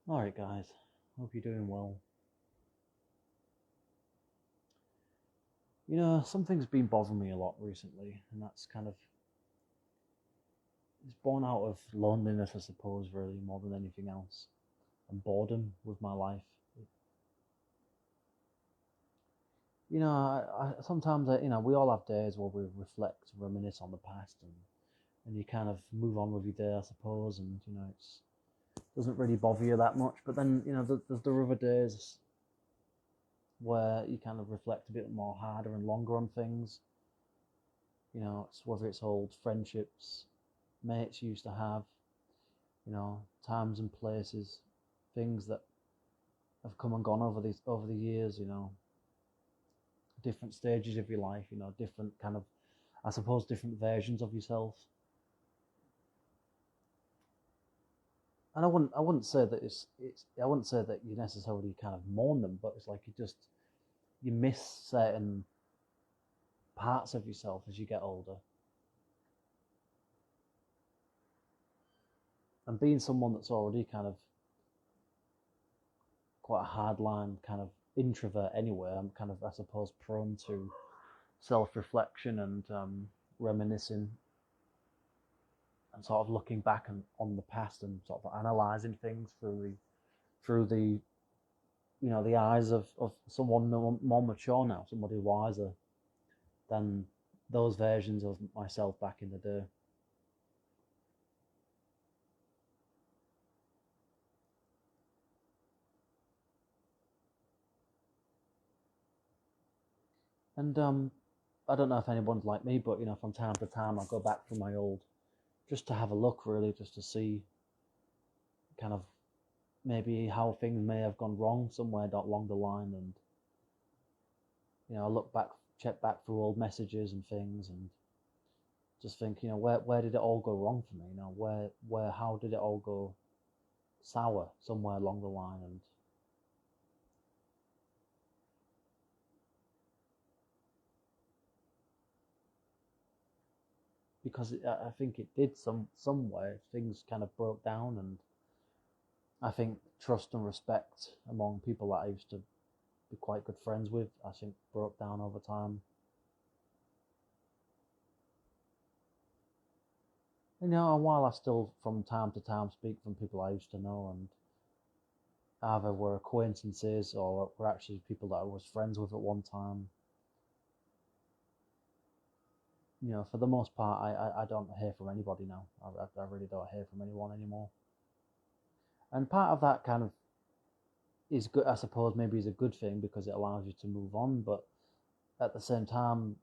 Alright, guys, hope you're doing well. Something's been bothering me a lot recently, and that's it's born out of loneliness, I suppose, really, more than anything else, and boredom with my life. Sometimes, we all have days where we reflect, reminisce on the past, and you kind of move on with your day, I suppose, and, it doesn't really bother you that much. But then, there's the other days where you kind of reflect a bit more harder and longer on things. It's whether it's old friendships, mates you used to have, times and places, things that have come and gone over the years, different stages of your life, different kind of, I suppose, different versions of yourself. And I wouldn't say that I wouldn't say that you necessarily kind of mourn them, but it's like you miss certain parts of yourself as you get older. And being someone that's already kind of quite a hardline kind of introvert anyway, I'm kind of, I suppose, prone to self-reflection and reminiscing and sort of looking back on the past and sort of analysing things through the the eyes of someone more mature now, somebody wiser than those versions of myself back in the day. And I don't know if anyone's like me, but from time to time I go back through my old, just to have a look, really, just to see kind of maybe how things may have gone wrong somewhere along the line. And I look back, check back through old messages and things, and just think, where did it all go wrong for me? How did it all go sour somewhere along the line? And because I think it did somewhere, things kind of broke down, and I think trust and respect among people that I used to be quite good friends with, I think broke down over time. And while I still from time to time speak from people I used to know, and either were acquaintances or were actually people that I was friends with at one time, for the most part, I don't hear from anybody now. I really don't hear from anyone anymore. And part of that kind of is good, I suppose, maybe is a good thing because it allows you to move on. But at the same time,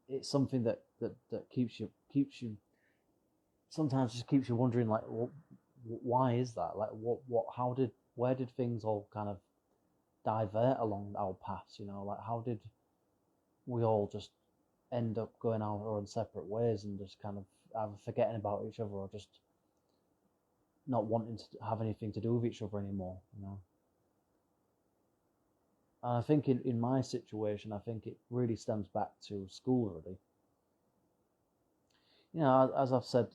it's something that keeps you sometimes just keeps you wondering, like, why is that? Like, where did things all kind of divert along our paths? Like, how did we all just end up going our own separate ways and just kind of either forgetting about each other or just not wanting to have anything to do with each other anymore. And I think in my situation, I think it really stems back to school, really. As I've said,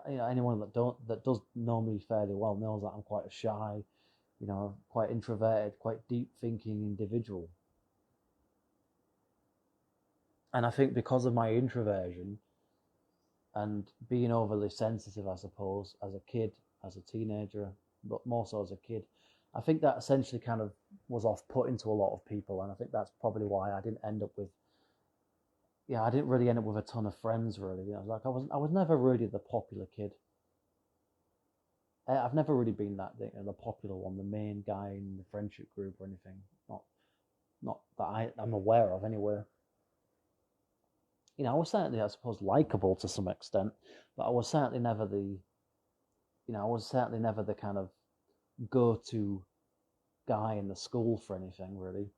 anyone that does know me fairly well knows that I'm quite a shy, quite introverted, quite deep thinking individual. And I think because of my introversion and being overly sensitive, I suppose, as a kid, as a teenager, but more so as a kid, I think that essentially kind of was off-putting to a lot of people. And I think that's probably why I didn't end up with, I didn't really end up with a ton of friends, really. Like I was never really the popular kid. I've never really been that the popular one, the main guy in the friendship group or anything. Not that I'm aware of anyway. I was certainly, I suppose, likable to some extent, but I was certainly never the kind of go-to guy in the school for anything, really.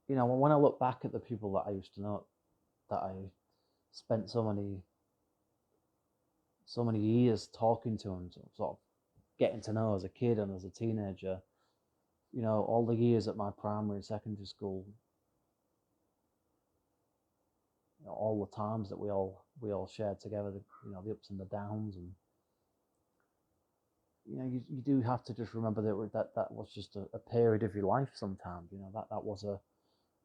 When I look back at the people that I used to know, that I spent so many years talking to and sort of getting to know as a kid and as a teenager, all the years at my primary and secondary school, all the times that we all shared together, the ups and the downs, and you do have to just remember that was just a period of your life. Sometimes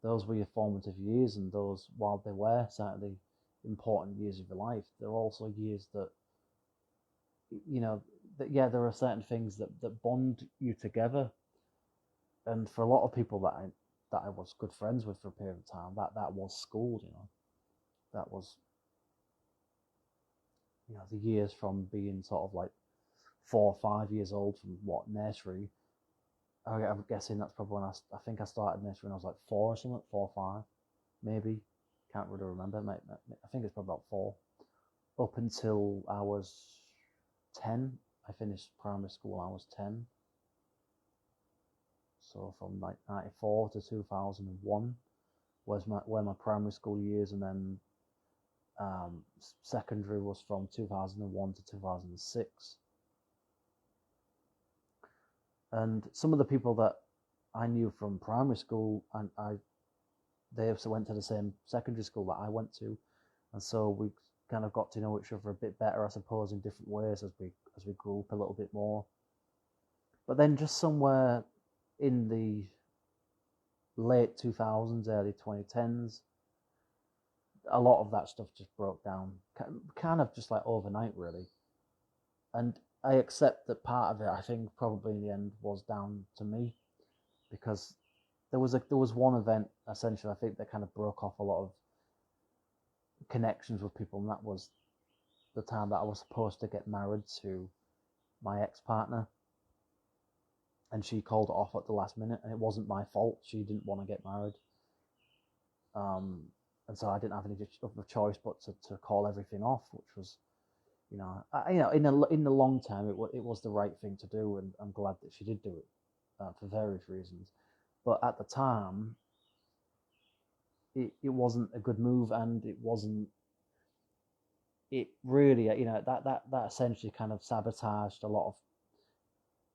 those were your formative years, and those, while they were certainly important years of your life, they're also years that there are certain things that bond you together. And for a lot of people that I was good friends with for a period of time, that was school. That was the years from being sort of like 4 or 5 years old, from nursery. I'm guessing that's probably when I think I started nursery when I was like 4 or something, 4 or 5, maybe. Can't really remember. I think it's probably about 4. Up until I was 10. I finished primary school when I was 10. So from like 94 to 2001 were my primary school years, and then secondary was from 2001 to 2006. And some of the people that I knew from primary school, and they also went to the same secondary school that I went to, and so we kind of got to know each other a bit better, I suppose, in different ways as we grew up a little bit more. But then just somewhere in the late 2000s, early 2010s, a lot of that stuff just broke down, kind of just like overnight, really. And I accept that part of it, I think, probably in the end was down to me, because there was one event, essentially, I think, that kind of broke off a lot of connections with people, and that was the time that I was supposed to get married to my ex-partner, and she called it off at the last minute, and it wasn't my fault. She didn't want to get married, and so I didn't have any other choice but to call everything off, which was, in the long term, it was the right thing to do, and I'm glad that she did do it for various reasons. But at the time, it wasn't a good move, and it really, that essentially kind of sabotaged a lot of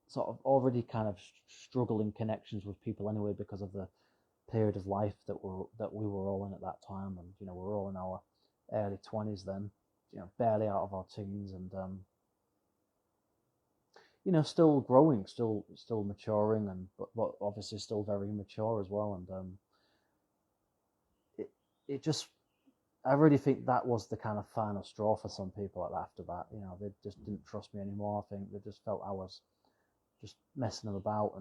sort of already kind of struggling connections with people anyway, because of the period of life that we were all in at that time. And we were all in our early 20s then, barely out of our teens, and still growing, still maturing, and but obviously still very immature as well. And it just, I really think that was the kind of final straw for some people after that. They just didn't trust me anymore. I think they just felt I was just messing them about,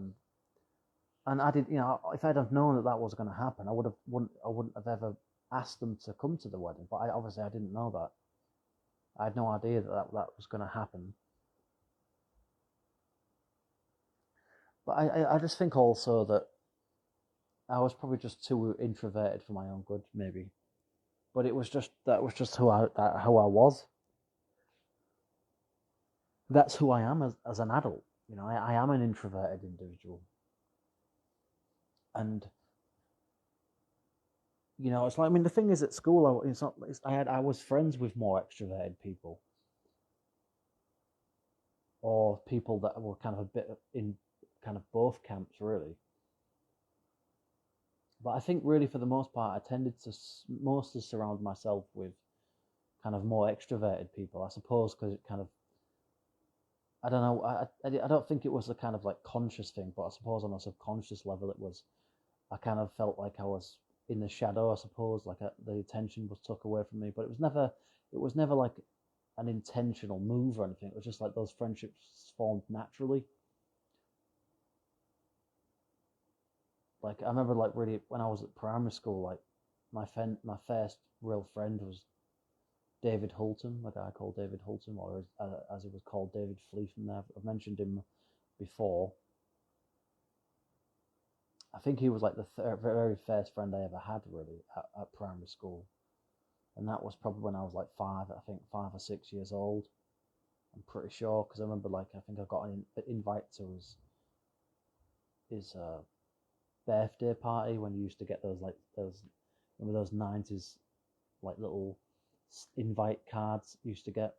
and I did, if I'd have known that was going to happen, I wouldn't have ever asked them to come to the wedding. But obviously I didn't know that. I had no idea that was going to happen. But I just think also that I was probably just too introverted for my own good, maybe. But that was just who I was. That's who I am as an adult. I am an introverted individual. And it's like, the thing is, at school, I was friends with more extroverted people, or people that were kind of a bit in kind of both camps, really. But I think really, for the most part, I tended to mostly surround myself with kind of more extroverted people, I suppose, because it kind of, I don't know, I don't think it was a kind of like conscious thing, but I suppose on a subconscious level it was. I kind of felt like I was in the shadow, I suppose, like the attention was took away from me. But it was never like an intentional move or anything. It was just like those friendships formed naturally. Like, I remember, like, really, when I was at primary school, like, my first real friend was David Hulton, a guy called David Hulton, or as he was called, David Fleeton. I've mentioned him before. I think he was like the very first friend I ever had, really, at primary school. And that was probably when I was like 5 or 6 years old. I'm pretty sure, because I remember, like, I think I got an invite to his birthday party, when you used to get those 90s like little invite cards you used to get,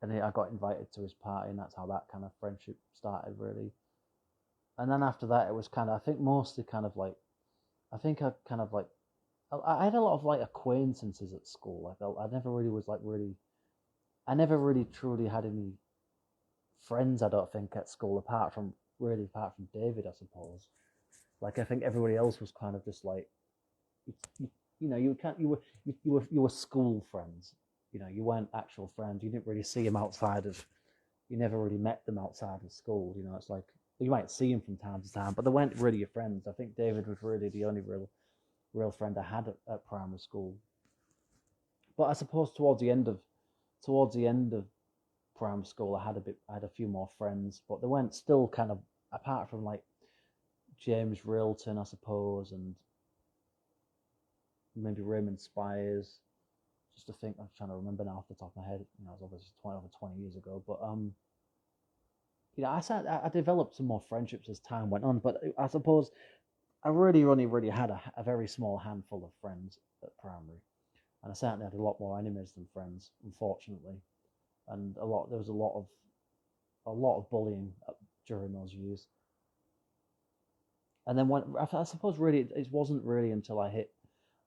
and I got invited to his party, and that's how that kind of friendship started, really. And then after that, it was kind of, I think mostly kind of like, I think I kind of like I had a lot of like acquaintances at school. Like I never really was like I never really truly had any friends. I don't think at school apart from David, I suppose. Like I think everybody else was kind of just like you know you can't you were school friends. You know, you weren't actual friends. You didn't really see them outside of. You never really met them outside of school. You know, it's like you might see them from time to time, but they weren't really your friends. I think David was really the only real friend I had at primary school. But I suppose towards the end of primary school, I had a few more friends, but they weren't still kind of apart from like James Railton, I suppose, and maybe Raymond Spires. Just to think, I'm trying to remember now off the top of my head. You know, it was obviously over 20 years ago, but you know, I developed some more friendships as time went on. But I suppose I really only really had a very small handful of friends at primary, and I certainly had a lot more enemies than friends, unfortunately. And there was a lot of bullying during those years. And then I suppose really it wasn't really until I hit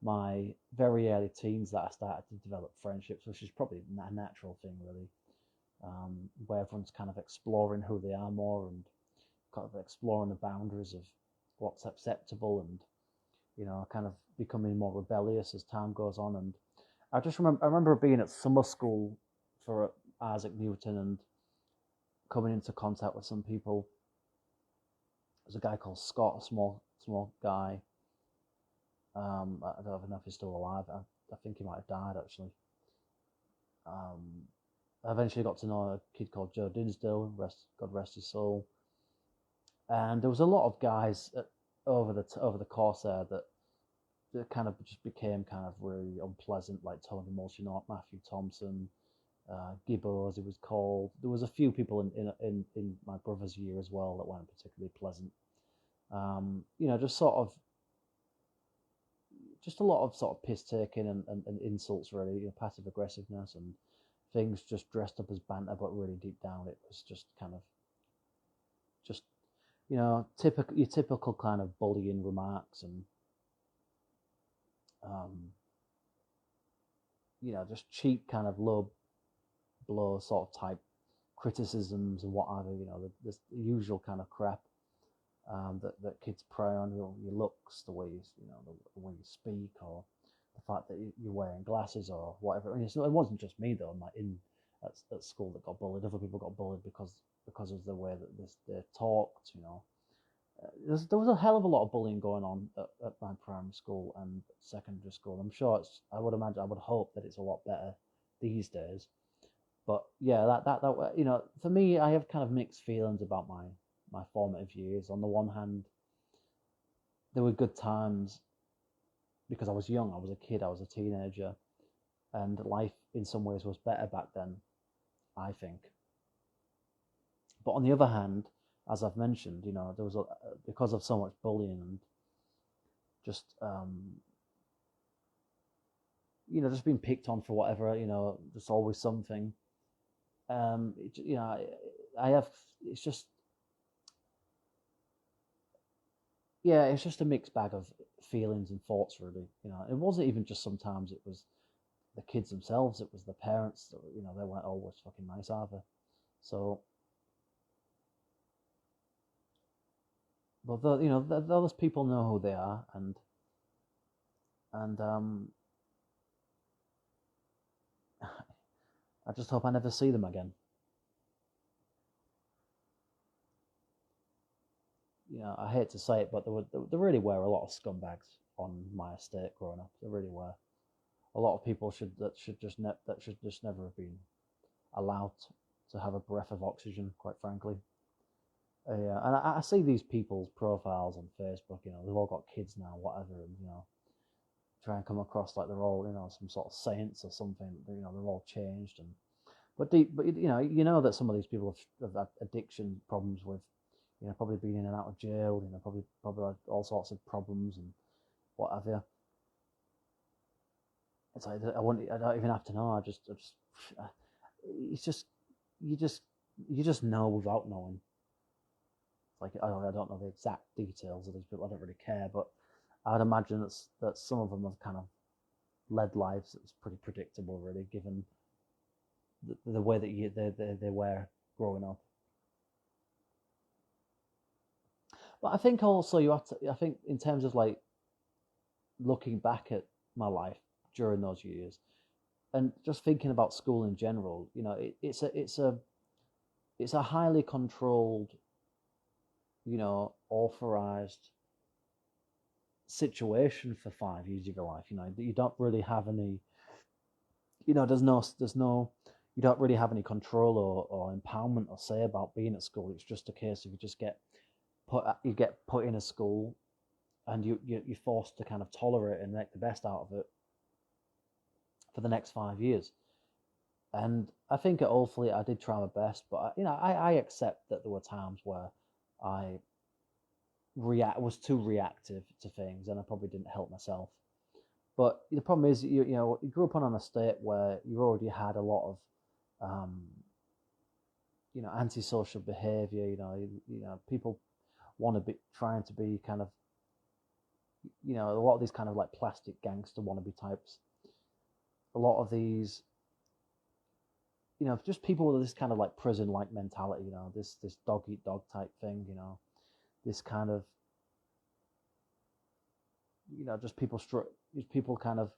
my very early teens that I started to develop friendships, which is probably a natural thing, really, where everyone's kind of exploring who they are more and kind of exploring the boundaries of what's acceptable and, you know, kind of becoming more rebellious as time goes on. And I remember being at summer school for Isaac Newton and coming into contact with some people. There's a guy called Scott, a small guy. I don't even know if he's still alive. I think he might have died actually. I eventually got to know a kid called Joe Dinsdale, God rest his soul. And there was a lot of guys over the course there that kind of just became kind of really unpleasant, like Tony Mulchinot, Matthew Thompson, Gibbo, as it was called. There was a few people in my brother's year as well that weren't particularly pleasant. You know, just a lot of sort of piss taking and insults, really, you know, passive aggressiveness and things just dressed up as banter, but really deep down it was just kind of just, you know, your typical kind of bullying remarks and you know, just cheap kind of low blow sort of type criticisms and whatever, you know, the usual kind of crap that kids prey on, your looks, the way you know, the way you speak, or the fact that you're wearing glasses or whatever. I mean, it wasn't just me though. Like at school that got bullied. Other people got bullied because of the way that they talked. You know, there was a hell of a lot of bullying going on at my primary school and secondary school. I'm sure I would hope that it's a lot better these days. But yeah, that you know, for me, I have kind of mixed feelings about my formative years. On the one hand, there were good times because I was young, I was a kid, I was a teenager, and life in some ways was better back then, I think. But on the other hand, as I've mentioned, you know, there was because of so much bullying and just you know, just being picked on for whatever, you know, there's always something. You know, I have, it's just, yeah, it's just a mixed bag of feelings and thoughts, really. You know, it wasn't even just sometimes it was the kids themselves, it was the parents that, you know, they weren't always fucking nice either. So, but you know, those people know who they are, and I just hope I never see them again. You know, I hate to say it, but there really were a lot of scumbags on my estate growing up. There really were. A lot of people should just never have been allowed to have a breath of oxygen, quite frankly. Yeah, and I see these people's profiles on Facebook. You know, they've all got kids now, whatever, and you know, try and come across like they're all, you know, some sort of saints or something. You know, they're all changed and but you know that some of these people have had addiction problems with, you know, probably been in and out of jail. You know, probably had all sorts of problems and what have you. It's like I don't even have to know. It's just you just know without knowing. Like I don't know the exact details of these people. I don't really care, but I'd imagine that some of them have kind of led lives that's pretty predictable, really, given the way that they were growing up. But I think also you have to. I think in terms of like looking back at my life during those years and just thinking about school in general, it's a highly controlled, authorized situation for 5 years of your life. You don't really have any. There's no. You don't really have any control or empowerment or say about being at school. It's just a case of you get put in a school, and you're forced to kind of tolerate and make the best out of it for the next 5 years. And I think at Old Fleet I did try my best, but I accept that there were times where I was too reactive to things, and I probably didn't help myself. But the problem is, you grew up on an estate where you already had a lot of, antisocial behaviour. People want to be trying to be kind of, a lot of these kind of like plastic gangster wannabe types. A lot of these, just people with this kind of like prison-like mentality. This dog eat dog type thing. This kind of, just people kind of,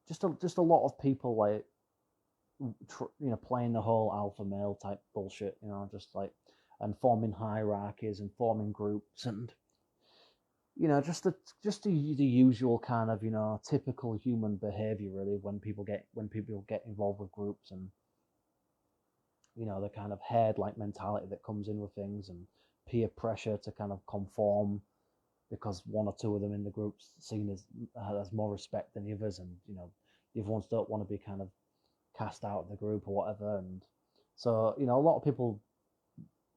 just a lot of people like, playing the whole alpha male type bullshit. Just like, and forming hierarchies and forming groups and, just the usual kind of, typical human behavior really when people get involved with groups, and the kind of herd like mentality that comes in with things, and peer pressure to kind of conform because one or two of them in the group's seen as more respect than the others, and the other ones don't want to be kind of cast out of the group or whatever. And so a lot of people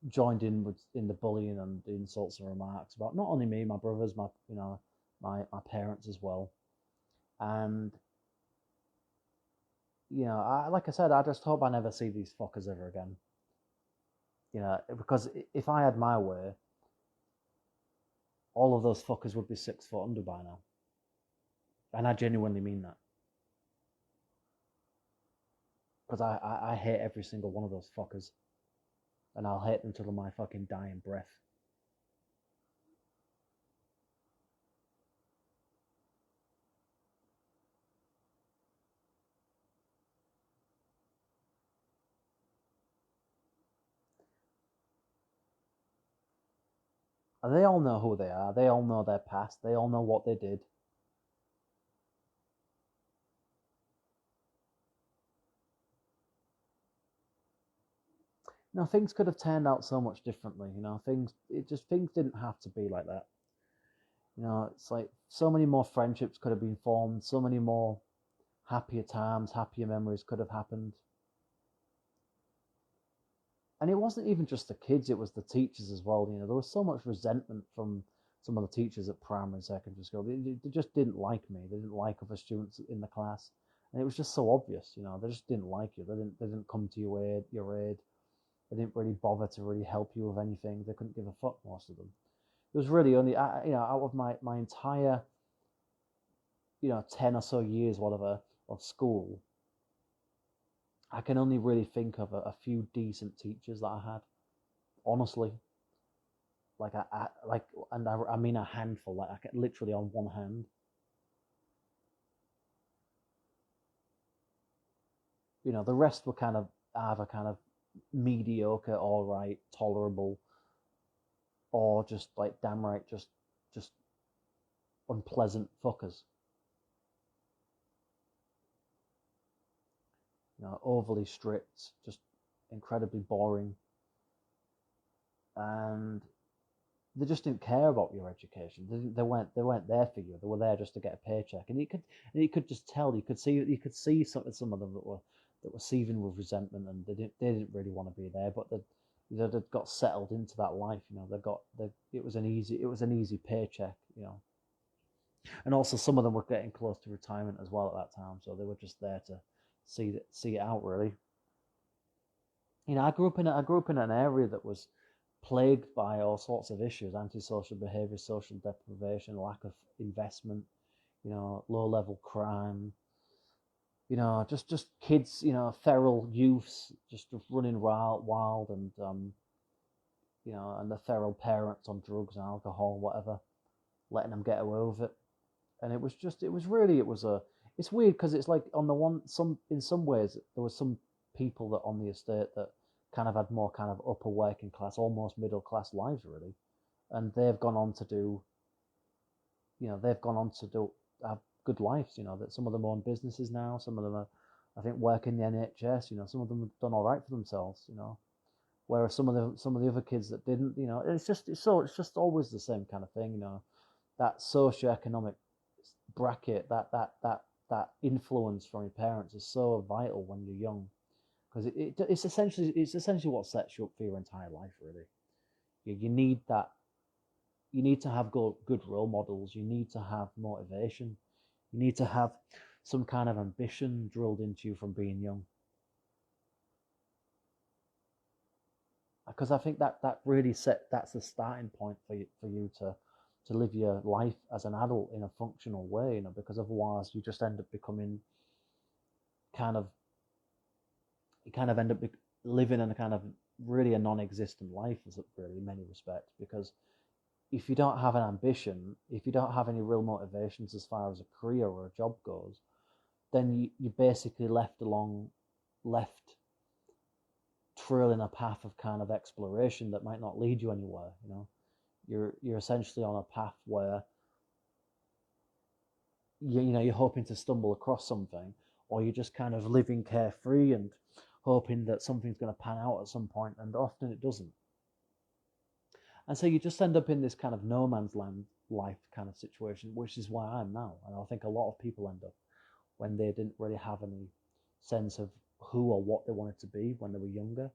joined in the bullying and the insults and remarks about not only me, my brothers, my parents as well. And like I said, I just hope I never see these fuckers ever again. Because if I had my way, all of those fuckers would be 6 foot under by now. And I genuinely mean that. Because I hate every single one of those fuckers. And I'll hate them till my fucking dying breath. And they all know who they are. They all know their past. They all know what they did. Things could have turned out so much differently. Things didn't have to be like that. It's like so many more friendships could have been formed. So many more happier times, happier memories could have happened. And it wasn't even just the kids, it was the teachers as well. There was so much resentment from some of the teachers at primary and secondary school. They just didn't like me. They didn't like other students in the class. And it was just so obvious, they just didn't like you. They didn't come to your aid. They didn't really bother to really help you with anything. They couldn't give a fuck, most of them. It was really only, out of my entire, 10 or so years, whatever, of school, I can only really think of a few decent teachers that I had. Honestly. I mean a handful, like literally on one hand. The rest were kind of either kind of mediocre, all right, tolerable, or just like damn right, just unpleasant fuckers. Overly strict, just incredibly boring, and they just didn't care about your education. They weren't there for you. They were there just to get a paycheck, and you could just tell. You could see some of them that were seething with resentment, and they didn't really want to be there, but they'd got settled into that life. It was an easy paycheck. And also some of them were getting close to retirement as well at that time, so they were just there to see it out really. I grew up in an area that was plagued by all sorts of issues: antisocial behaviour, social deprivation, lack of investment, low level crime, just kids, feral youths just running wild, and and the feral parents on drugs and alcohol, whatever, letting them get away with it. And it's weird because it's like, on the one, in some ways there was some people that on the estate that kind of had more kind of upper working class, almost middle class lives, really, and they've gone on to do have good lives. That some of them own businesses now, some of them are, I think, work in the NHS. Some of them have done all right for themselves. Whereas some of the other kids that didn't. It's just always the same kind of thing. That socioeconomic bracket, that influence from your parents is so vital when you're young, because it's essentially what sets you up for your entire life, really. You need that. You need to have good role models. You need to have motivation. You need to have some kind of ambition drilled into you from being young. Because I think that really that's the starting point for you to live your life as an adult in a functional way, because otherwise you just end up becoming you kind of end up living in a kind of really a non-existent life, as it really, in many respects, because if you don't have an ambition, if you don't have any real motivations as far as a career or a job goes, then you're basically left trailing a path of kind of exploration that might not lead you anywhere. You're essentially on a path where you're hoping to stumble across something, or you're just kind of living carefree and hoping that something's going to pan out at some point, and often it doesn't. And so you just end up in this kind of no man's land life kind of situation, which is why I'm now. And I think a lot of people end up when they didn't really have any sense of who or what they wanted to be when they were younger.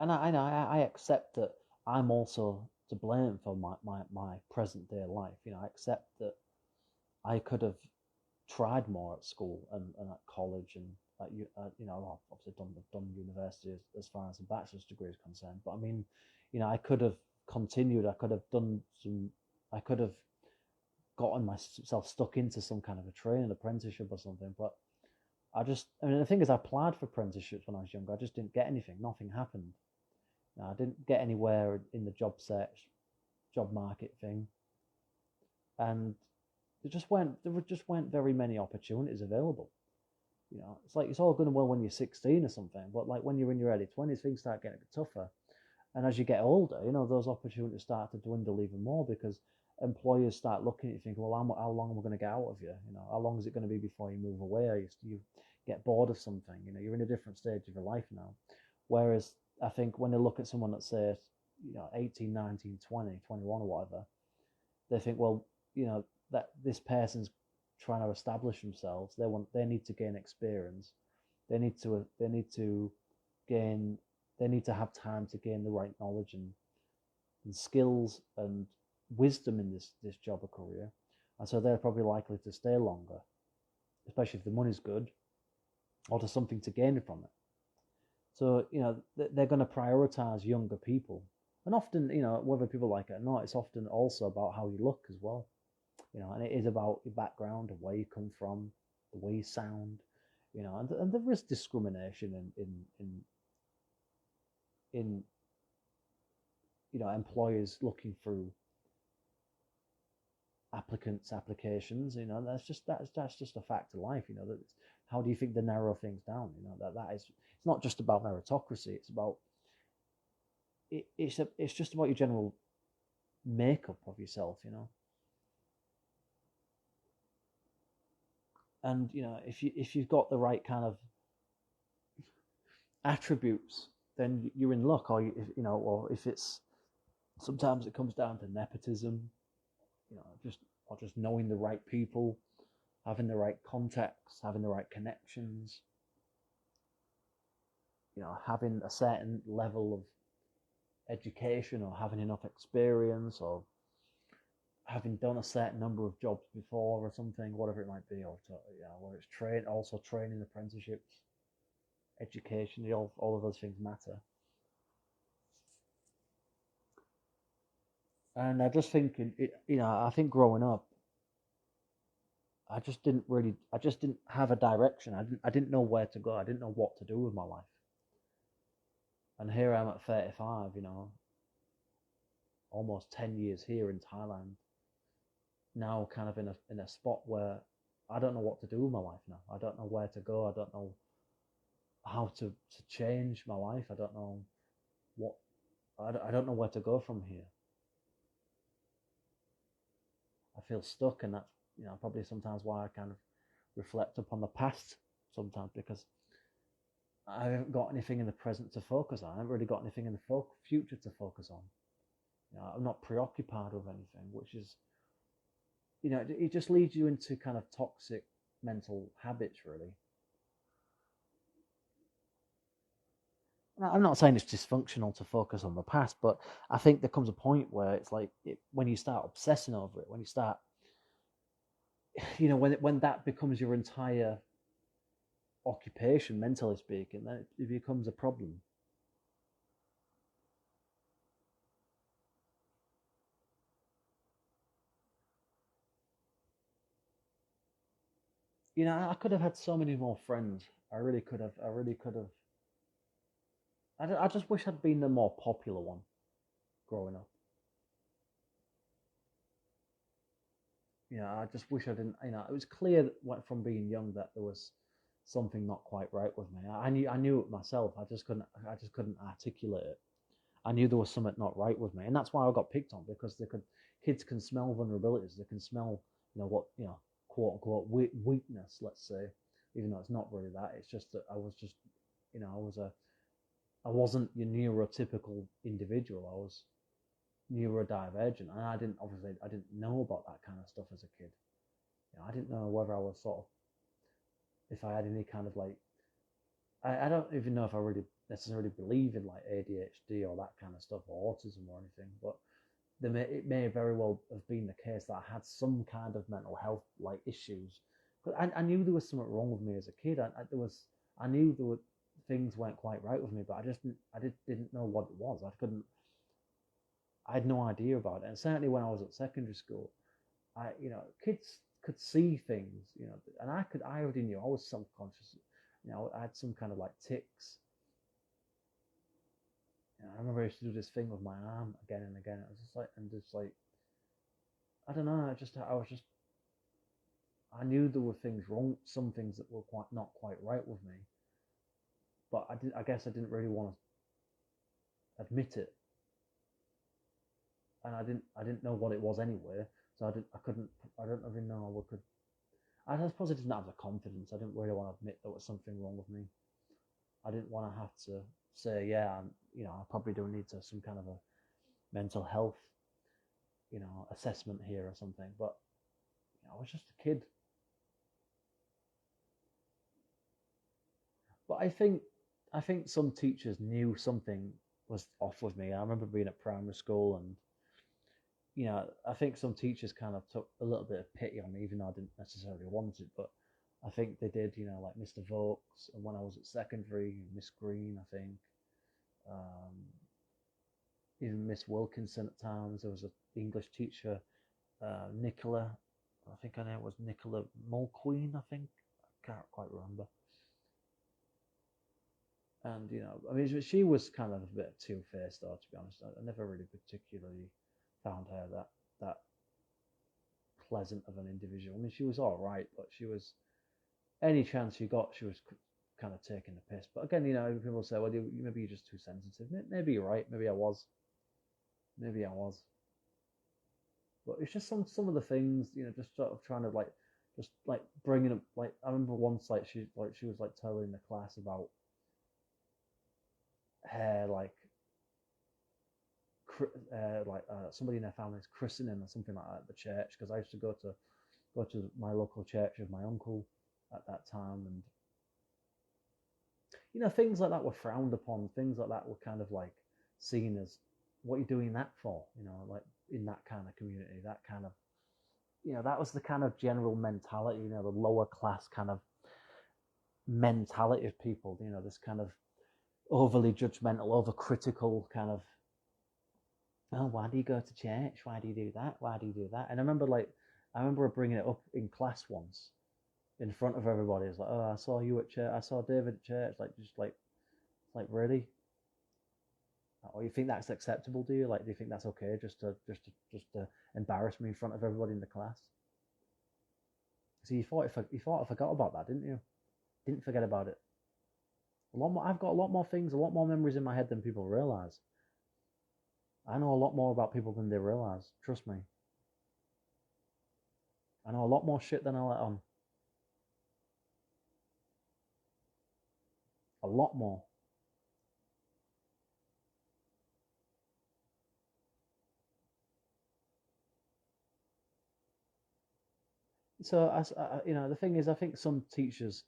And I accept that I'm also to blame for my present day life. I accept that I could have tried more at school and at college, and I've obviously done university as far as a bachelor's degree is concerned. But I mean, I could have continued. I could have gotten myself stuck into some kind of a training apprenticeship or something. But the thing is, I applied for apprenticeships when I was younger. I just didn't get anything. Nothing happened. I didn't get anywhere in the job market thing, and there just weren't very many opportunities available. It's like, it's all good and well when you're 16 or something, but like when you're in your early 20s, things start getting a bit tougher. And as you get older, those opportunities start to dwindle even more, because employers start looking at you thinking, well, how long am I going to get out of you? How long is it going to be before you move away? Or you get bored of something? You're in a different stage of your life now. Whereas I think when they look at someone that says, 18, 19, 20, 21 or whatever, they think, well, that this person's trying to establish themselves. They need to gain experience. They need to have time to gain the right knowledge and skills and wisdom in this job or career. And so they're probably likely to stay longer, especially if the money's good, or there's something to gain from it. So, they're going to prioritize younger people. And often, whether people like it or not, it's often also about how you look as well. And it is about your background and where you come from, the way you sound, and there is discrimination in employers looking through applications. That's just a fact of life. That how do you think they narrow things down? That is, it's not just about meritocracy. It's about it's just about your general makeup of yourself. And if you've got the right kind of attributes, then you're in luck. Or if it's, sometimes it comes down to nepotism, just knowing the right people, having the right contacts, having the right connections, having a certain level of education, or having enough experience, or having done a certain number of jobs before or something, whatever it might be, or whether it's training, apprenticeships, education, all of those things matter. And I just think, I think growing up, I just didn't have a direction. I didn't know where to go. I didn't know what to do with my life. And here I am at 35, almost 10 years here in Thailand, now kind of in a spot where I don't know what to do with my life now. I don't know where to go. I don't know how to change my life. I don't know I don't know where to go from here. I feel stuck, and that's probably sometimes why I kind of reflect upon the past sometimes, because I haven't got anything in the present to focus on. I haven't really got anything in the future to focus on. I'm not preoccupied with anything, which is, it just leads you into kind of toxic mental habits, really. I'm not saying it's dysfunctional to focus on the past, but I think there comes a point where it's like when you start obsessing over it, when you start, when that becomes your entire occupation, mentally speaking, then it becomes a problem. I could have had so many more friends. I really could have. I really could have. I just wish I'd been the more popular one growing up. I just wish I didn't. It was clear from being young that there was something not quite right with me. I knew it myself. I just couldn't articulate it. I knew there was something not right with me, and that's why I got picked on, because kids can smell vulnerabilities. They can smell, what quote unquote weakness, let's say, even though it's not really that. It's just that I was just, I wasn't your neurotypical individual. I was neurodivergent, and I didn't know about that kind of stuff as a kid. I didn't know whether I was sort of, if I had any kind of like, I don't even know if I really necessarily believe in like ADHD or that kind of stuff, or autism or anything, but it may very well have been the case that I had some kind of mental health like issues. But I knew there was something wrong with me as a kid. I knew there were things weren't quite right with me, but I didn't know what it was. I had no idea about it. And certainly when I was at secondary school, kids could see things, and I already knew I was self-conscious. I had some kind of like tics. I remember I used to do this thing with my arm again and again. It was just like, I don't know. I knew there were things wrong, some things that were not quite right with me, but I guess I didn't really want to admit it, and I didn't know what it was anyway. So I don't even know I suppose I didn't have the confidence. I didn't really want to admit there was something wrong with me. I didn't want to have to say, yeah, I probably do need some kind of a mental health, assessment here or something. But I was just a kid. But I think some teachers knew something was off with me. I remember being at primary school, and I think some teachers kind of took a little bit of pity on me, even though I didn't necessarily want it. But I think they did, like Mr. Vokes, and when I was at secondary, Miss Green, I think. Even Miss Wilkinson at times. There was an English teacher, Nicola. I think her name was Nicola Mulqueen. I think, I can't quite remember. And I mean, she was kind of a bit two-faced, though. To be honest, I never really particularly found her that pleasant of an individual. I mean, she was all right, but she was, any chance she got, she was kind of taking the piss. But again, people say, well, maybe you're just too sensitive. Maybe you're right. Maybe I was. But it's just some of the things, just sort of trying to just bringing up. Like, I remember once, she was telling the class about her somebody in their family's christening or something like that at the church, because I used to go to my local church with my uncle at that time, and things like that were frowned upon. Things like that were kind of like seen as, what are you doing that for? in that kind of community, that kind of, that was the kind of general mentality, the lower class kind of mentality of people, this kind of overly judgmental, overcritical kind of, oh, why do you go to church? Why do you do that? Why do you do that? And I remember bringing it up in class once in front of everybody. It's like, oh, I saw you at church. I saw David at church. Like really? Or you think that's acceptable? Do you do you think that's okay? Just to embarrass me in front of everybody in the class? So you thought I forgot about that, didn't you? Didn't forget about it. A lot more. I've got a lot more things, a lot more memories in my head than people realize. I know a lot more about people than they realize. Trust me. I know a lot more shit than I let on. A lot more. So, the thing is, I think some teachers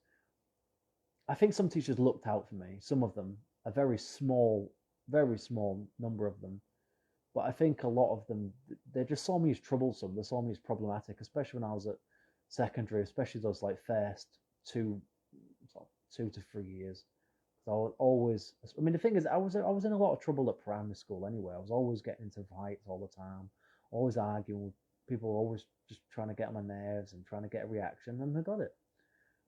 looked out for me. Some of them, a very small number of them. But I think a lot of them, they just saw me as troublesome. They saw me as problematic, especially when I was at secondary, especially those first 2 to 3 years. So I was always, the thing is, I was in a lot of trouble at primary school anyway. I was always getting into fights all the time, always arguing with people, always just trying to get on my nerves and trying to get a reaction, and I got it.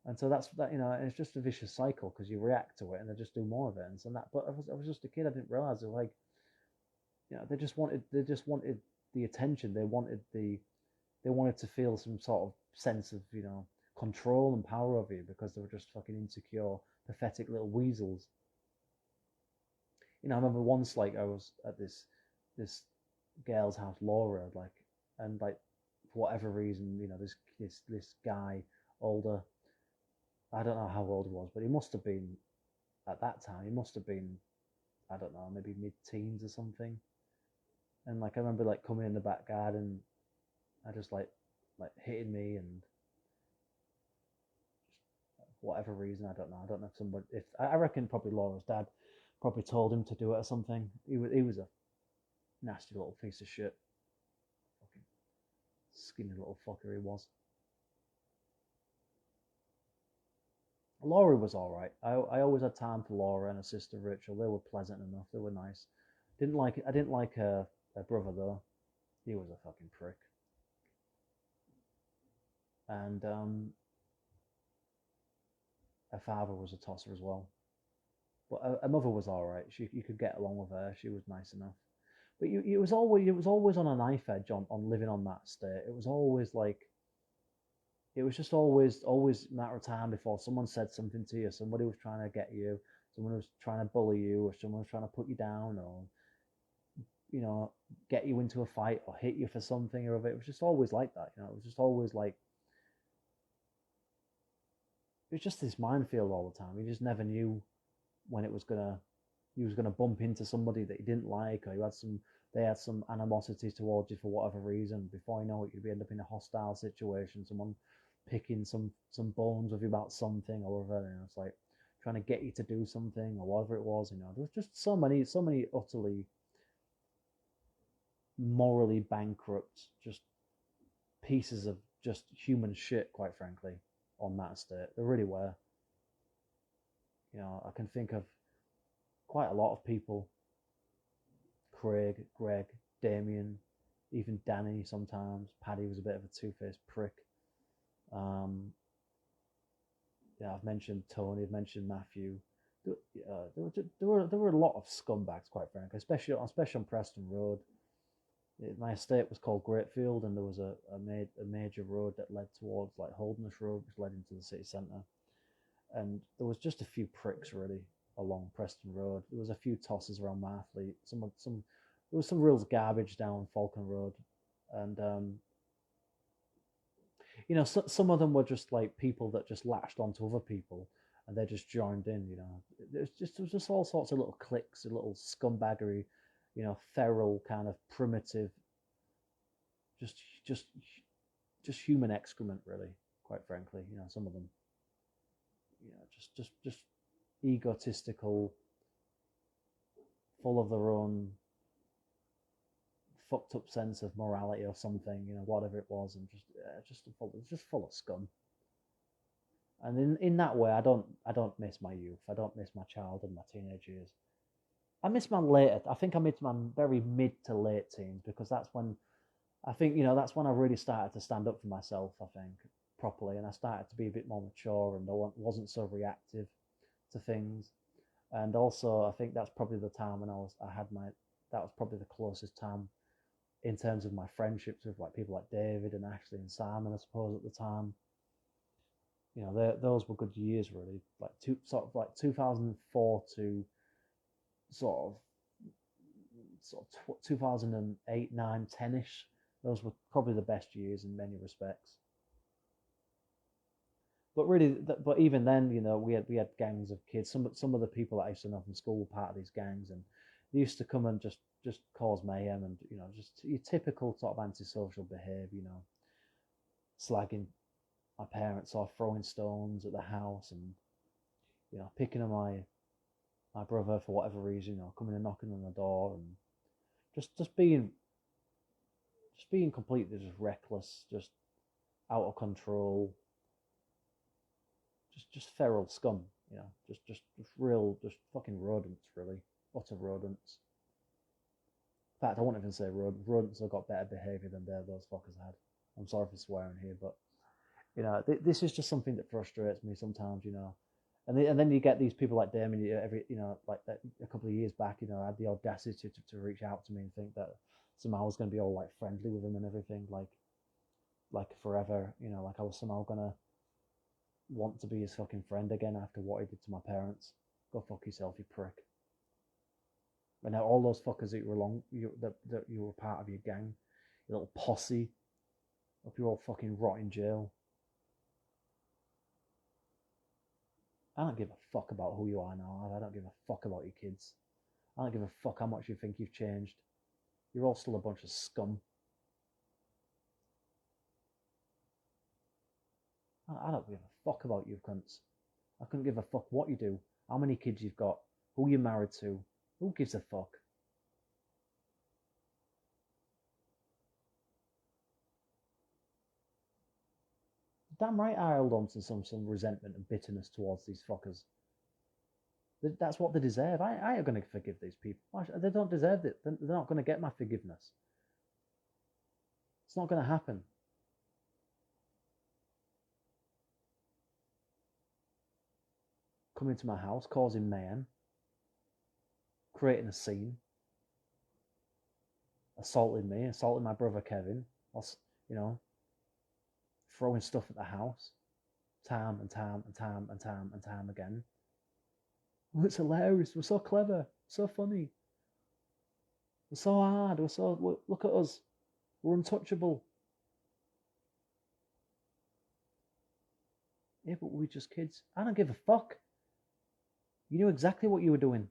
And so that's that. It's just a vicious cycle because you react to it and they just do more of it. And so that, but I was just a kid. I didn't realize it. They just wanted the attention. They wanted to feel some sort of sense of control and power over you because they were just fucking insecure, pathetic little weasels. I remember once I was at this girl's house, Laura, and for whatever reason, this guy, older, I don't know how old he was, but he must have been at that time. He must have been, I don't know, maybe mid-teens or something. And I remember coming in the back garden, I just hitting me, and just whatever reason, I don't know. I don't know if I reckon probably Laura's dad probably told him to do it or something. He was a nasty little piece of shit. Fucking skinny little fucker he was. Laura was all right. I always had time for Laura and her sister Rachel. They were pleasant enough. They were nice. I didn't like her brother though. He was a fucking prick. And her father was a tosser as well. But her mother was all right. You could get along with her. She was nice enough. But it was always on a knife edge on living on that estate. It was always it was just always a matter of time before someone said something to you. Somebody was trying to get you. Someone was trying to bully you, or someone was trying to put you down, or get you into a fight or hit you for something or other. It was just always like that. It was just always it was just this minefield all the time. You just never knew when you was gonna bump into somebody that you didn't like, or they had some animosity towards you for whatever reason. Before you know it, you'd end up in a hostile situation. Someone picking some bones with you about something or whatever. It's trying to get you to do something or whatever it was. There was just so many utterly morally bankrupt, just pieces of just human shit, quite frankly, on that estate. There really were. I can think of quite a lot of people. Craig, Greg, Damien, even Danny sometimes. Paddy was a bit of a two-faced prick. I've mentioned Tony, I've mentioned Matthew. There were a lot of scumbags, quite frankly, especially on Preston Road. My estate was called Greatfield, and there was a major road that led towards Holderness Road, which led into the city centre. And there was just a few pricks really along Preston Road. There was a few tosses around Marfleet. There was some real garbage down Falcon Road, and some of them were just people that just latched onto other people, and they just joined in. There was just all sorts of little cliques, a little scumbaggery, feral kind of primitive, just human excrement, really. Quite frankly, some of them, just egotistical, full of their own fucked up sense of morality or something, whatever it was, and just full of scum. And in that way, I don't miss my youth. I don't miss my childhood, my teenage years. I miss my later. I think I miss my very mid to late teens, because that's when I think that's when I really started to stand up for myself. I think properly, and I started to be a bit more mature, and I wasn't so reactive to things. And also, I think that's probably the time when that was probably the closest time in terms of my friendships with like people like David and Ashley and Simon, I suppose, at the time. Those were good years, really. Like 2004 to sort of 2008, 9, 10ish. Those were probably the best years in many respects. But really, but even then, we had gangs of kids. Some of the people that I used to know from school were part of these gangs, and they used to come and just cause mayhem, and just your typical sort of antisocial behaviour. Slagging my parents off, throwing stones at the house, and picking on my brother for whatever reason. Coming and knocking on the door, and just being completely just reckless, just out of control. Just feral scum, just fucking rodents, really, utter rodents. In fact, I won't even say rodents have got better behaviour than those fuckers had. I'm sorry for swearing here, but this is just something that frustrates me sometimes, and then you get these people like Damien, like that a couple of years back, I had the audacity to reach out to me and think that somehow I was going to be all like friendly with him and everything, like forever, like I was somehow gonna want to be his fucking friend again after what he did to my parents. Go fuck yourself, you prick. And now all those fuckers that that you were part of your gang, your little posse, hope you're all fucking rot in jail. I don't give a fuck about who you are now. I don't give a fuck about your kids. I don't give a fuck how much you think you've changed. You're all still a bunch of scum. I don't give a fuck about you cunts. I couldn't give a fuck what you do, how many kids you've got, who you're married to. Who gives a fuck? Damn right I held on to some resentment and bitterness towards these fuckers. That's what they deserve. I ain't going to forgive these people. They don't deserve it. They're not going to get my forgiveness. It's not going to happen. Coming to my house, causing mayhem, creating a scene, assaulting my brother Kevin, throwing stuff at the house, time and time and time and time and time again. Oh, it's hilarious. We're so clever, so funny. We're so hard. Look at us. We're untouchable. Yeah, but we're just kids. I don't give a fuck. You knew exactly what you were doing.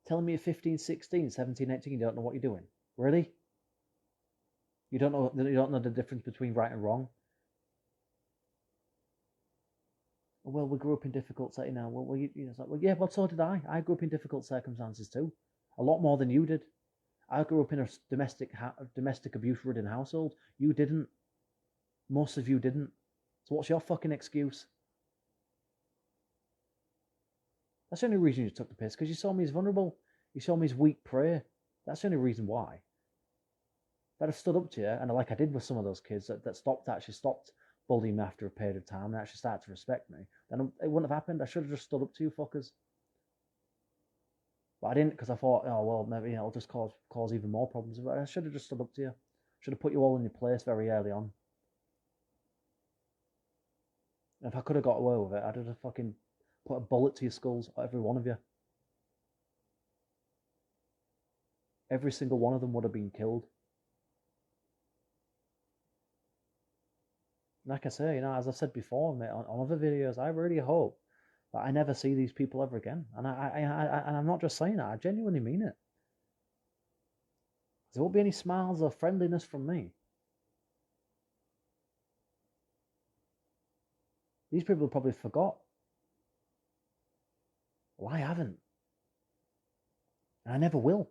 Telling me at 15, 16, 17, 18, you don't know what you're doing. Really? You don't know the difference between right and wrong? Well, we grew up in difficult settings. It's like, well, yeah, well, so did I. I grew up in difficult circumstances too. A lot more than you did. I grew up in a domestic abuse-ridden household. You didn't. Most of you didn't. So what's your fucking excuse? That's the only reason you took the piss, because you saw me as vulnerable. You saw me as weak prey. That's the only reason why. If I'd have stood up to you, and like I did with some of those kids that actually stopped bullying me after a period of time and actually started to respect me, then it wouldn't have happened. I should have just stood up to you fuckers. But I didn't, because I thought, oh, well, maybe it'll just cause even more problems. But I should have just stood up to you. Should have put you all in your place very early on. And if I could have got away with it, I'd have fucking put a bullet to your skulls, every one of you. Every single one of them would have been killed. Like I say, as I've said before, mate, on other videos, I really hope that I never see these people ever again. And I'm not just saying that, I genuinely mean it. There won't be any smiles or friendliness from me. These people probably forgot. Well, I haven't. And I never will.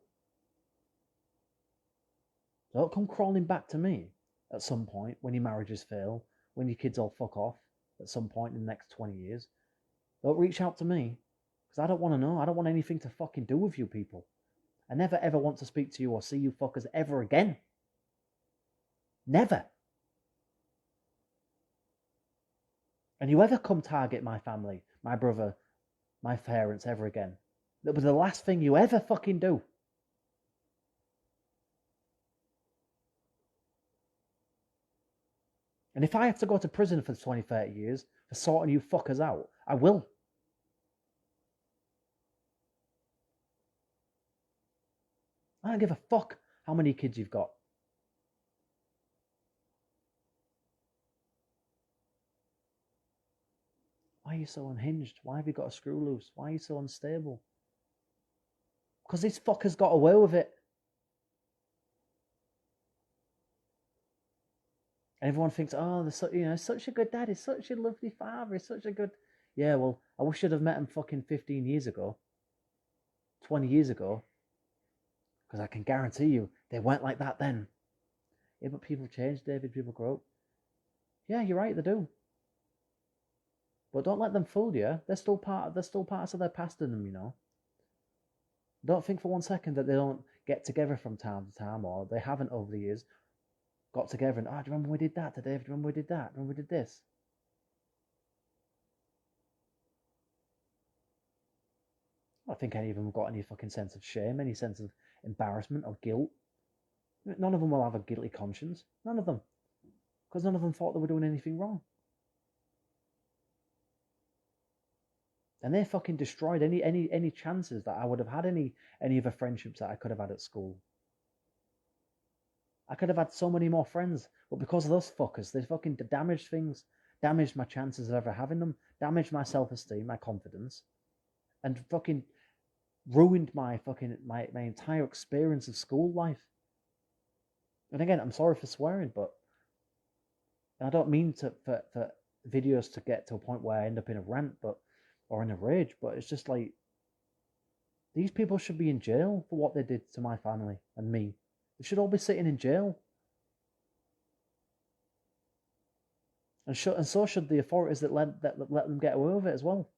So don't come crawling back to me at some point when your marriages fail, when your kids all fuck off at some point in the next 20 years. Don't reach out to me, because I don't want to know. I don't want anything to fucking do with you people. I never ever want to speak to you or see you fuckers ever again. Never. And you ever come target my family, my brother, my parents ever again, that was the last thing you ever fucking do. And if I have to go to prison for 20, 30 years for sorting you fuckers out, I will. I don't give a fuck how many kids you've got. Why are you so unhinged? Why have you got a screw loose? Why are you so unstable? Because this fucker's got away with it. And everyone thinks, oh, there's such a good dad, he's such a lovely father, he's such a good... Yeah, well, I wish I'd have met him fucking 15 years ago, 20 years ago, because I can guarantee you, they weren't like that then. Yeah, but people change, David, people grow up. Yeah, you're right, they do. But don't let them fool you. There's still parts of their past in them, you know. Don't think for 1 second that they don't get together from time to time, or they haven't over the years got together and, do you remember we did that today? Do you remember we did that? Do you remember we did this? I don't think any of them have got any fucking sense of shame, any sense of embarrassment or guilt. None of them will have a guilty conscience. None of them. Because none of them thought they were doing anything wrong. And they fucking destroyed any chances that I would have had any of the friendships that I could have had at school. I could have had so many more friends, but because of those fuckers, they fucking damaged things, damaged my chances of ever having them, damaged my self-esteem, my confidence, and fucking ruined my entire experience of school life. And again, I'm sorry for swearing, but I don't mean for videos to get to a point where I end up in a rant, or in a rage, but it's just like, these people should be in jail for what they did to my family and me. They should all be sitting in jail. And so should the authorities that let them get away with it as well.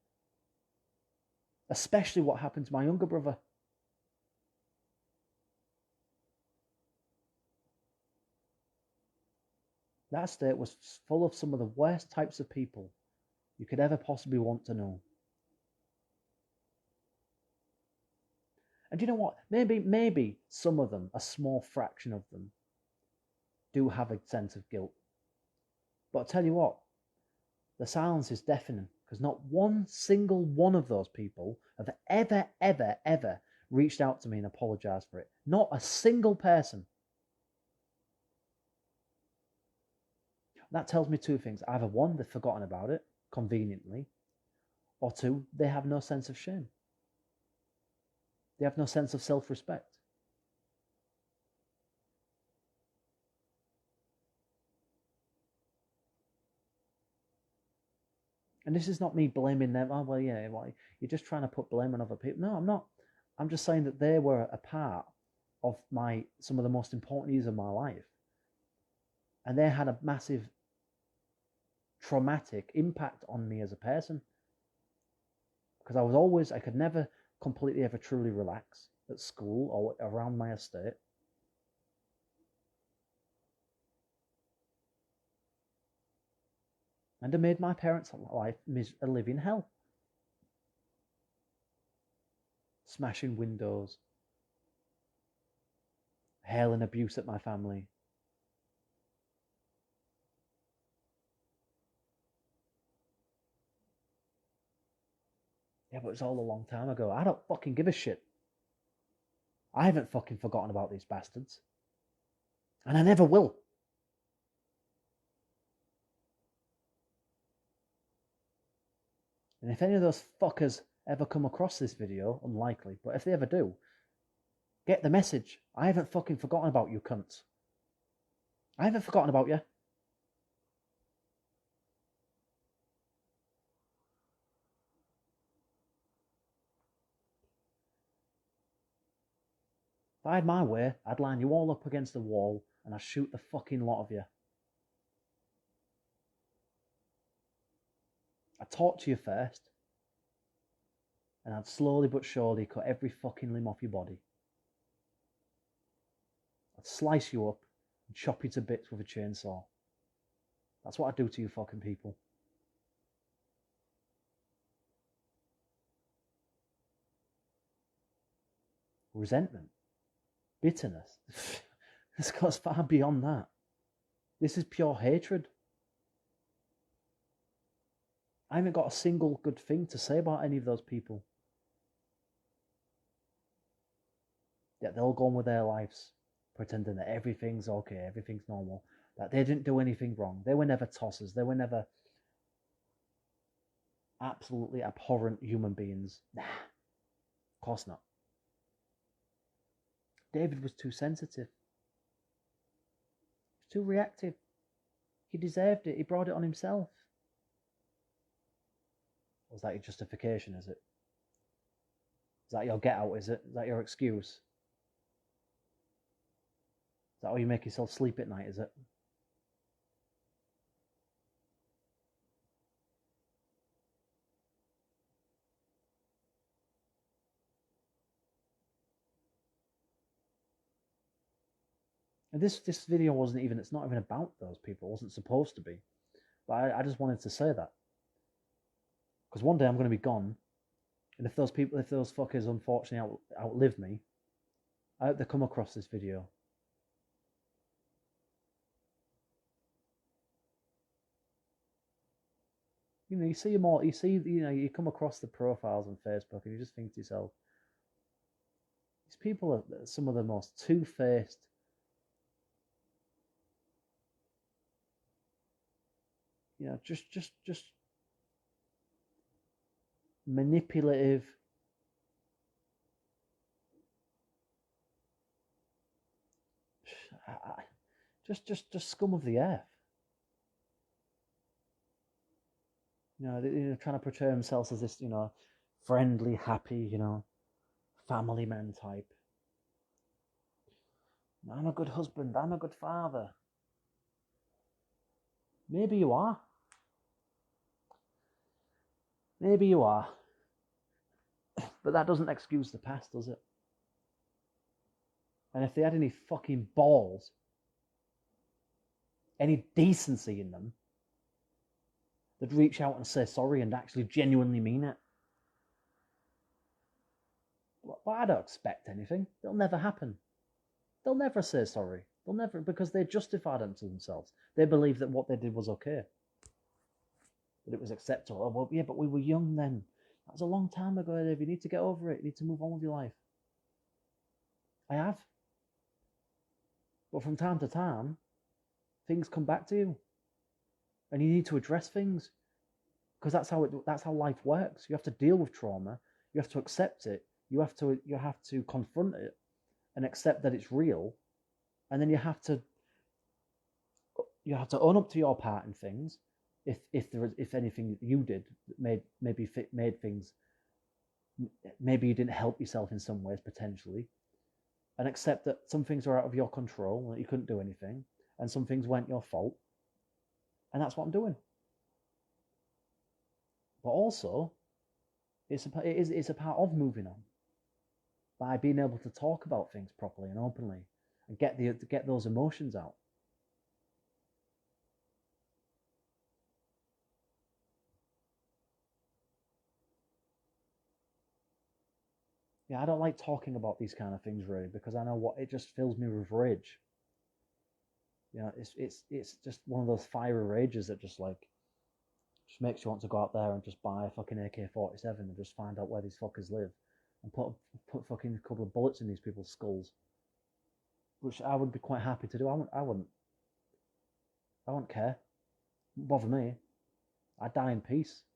Especially what happened to my younger brother. That state was full of some of the worst types of people you could ever possibly want to know. And you know what? Maybe some of them, a small fraction of them, do have a sense of guilt. But I'll tell you what, the silence is deafening, because not one single one of those people have ever reached out to me and apologized for it. Not a single person. That tells me two things. Either one, they've forgotten about it, conveniently, or two, they have no sense of shame. They have no sense of self-respect. And this is not me blaming them. Oh, well, yeah, well, you're just trying to put blame on other people. No, I'm not. I'm just saying that they were a part of some of the most important years of my life. And they had a massive traumatic impact on me as a person. Because I could never completely ever truly relax at school or around my estate. And it made my parents' life a living hell. Smashing windows, hailing abuse at my family. Yeah, but it was all a long time ago. I don't fucking give a shit. I haven't fucking forgotten about these bastards. And I never will. And if any of those fuckers ever come across this video, unlikely, but if they ever do, get the message. I haven't fucking forgotten about you cunts. I haven't forgotten about you. I had my way, I'd line you all up against the wall and I'd shoot the fucking lot of you. I'd talk to you first, and I'd slowly but surely cut every fucking limb off your body. I'd slice you up and chop you to bits with a chainsaw. That's what I do to you fucking people. Resentment, bitterness. This goes far beyond that. This is pure hatred. I haven't got a single good thing to say about any of those people. Yet they'll go on with their lives, pretending that everything's okay, everything's normal, that they didn't do anything wrong. They were never tossers. They were never absolutely abhorrent human beings. Nah, of course not. David was too sensitive. He was too reactive. He deserved it. He brought it on himself. Was that your justification, is it? Is that your get out, is it? Is that your excuse? Is that how you make yourself sleep at night, is it? And this video wasn't even, it's not even about those people. It wasn't supposed to be. But I just wanted to say that. Because one day I'm going to be gone. And if those people, if those fuckers unfortunately outlive me, I hope they come across this video. You know, you come across the profiles on Facebook and you just think to yourself, these people are some of the most two-faced, just manipulative, just scum of the earth. Trying to portray themselves as this, friendly, happy, family man type. I'm a good husband. I'm a good father. Maybe you are. Maybe you are. But that doesn't excuse the past, does it? And if they had any fucking balls, any decency in them, they'd reach out and say sorry and actually genuinely mean it. But I don't expect anything. It'll never happen. They'll never say sorry. They'll never, because they justify them to themselves. They believe that what they did was okay. That it was acceptable. Oh, well, yeah, but we were young then. That was a long time ago, Dave. You need to get over it. You need to move on with your life. I have. But from time to time, things come back to you. And you need to address things. Because that's how life works. You have to deal with trauma. You have to accept it. You have to confront it and accept that it's real. And then you have to own up to your part in things. If anything you did made things, maybe you didn't help yourself in some ways potentially, and accept that some things are out of your control, that you couldn't do anything, and some things weren't your fault, and that's what I'm doing. But also, it's a part of moving on by being able to talk about things properly and openly and get those emotions out. Yeah, I don't like talking about these kind of things really, because I know it just fills me with rage. It's just one of those fiery rages that just makes you want to go out there and just buy a fucking AK-47 and just find out where these fuckers live and put fucking a couple of bullets in these people's skulls, which I would be quite happy to do. I wouldn't care. It wouldn't bother me. I'd die in peace.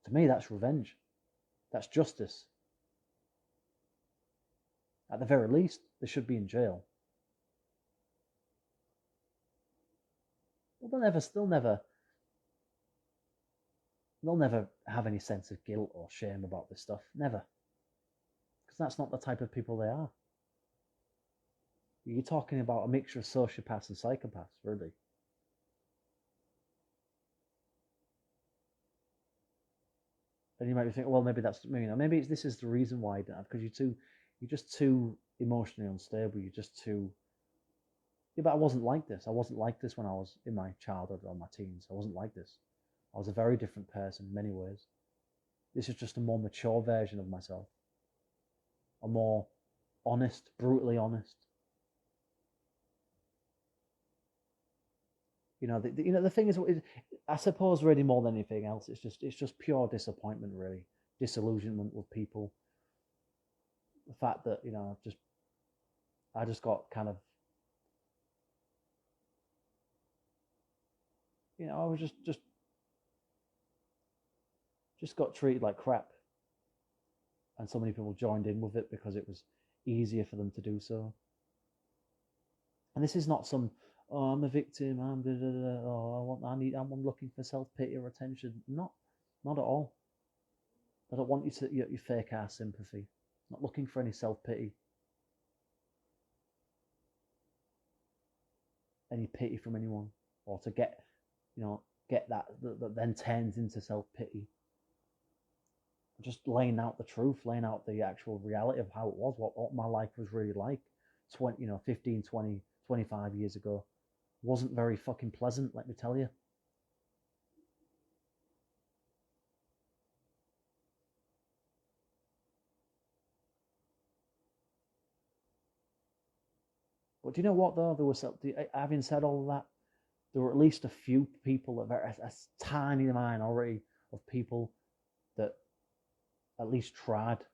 To me, that's revenge. That's justice. At the very least, they should be in jail. Well, they'll never have any sense of guilt or shame about this stuff. Never. Because that's not the type of people they are. You're talking about a mixture of sociopaths and psychopaths, really. And you might be thinking, well, maybe that's, maybe this is the reason why you don't have, because you're just too emotionally unstable. You're just too. Yeah, but I wasn't like this. I wasn't like this when I was in my childhood or my teens. I wasn't like this. I was a very different person in many ways. This is just a more mature version of myself. A more honest, brutally honest. The thing is, I suppose really more than anything else, it's just pure disappointment, really, disillusionment with people. The fact that I just got kind of, I was just got treated like crap, and so many people joined in with it because it was easier for them to do so. And this is not some, oh, I'm a victim, I'm blah, blah, blah, oh, I'm looking for self-pity or attention. Not at all. I don't want your fake ass sympathy. I'm not looking for any self-pity, any pity from anyone, or to get that then turns into self-pity. Just laying out the truth, laying out the actual reality of how it was, what my life was really like 15, 20, 25 years ago. Wasn't very fucking pleasant, let me tell you. But do you know what, though? Having said all of that, there were at least a few people, a tiny minority of people that at least tried, at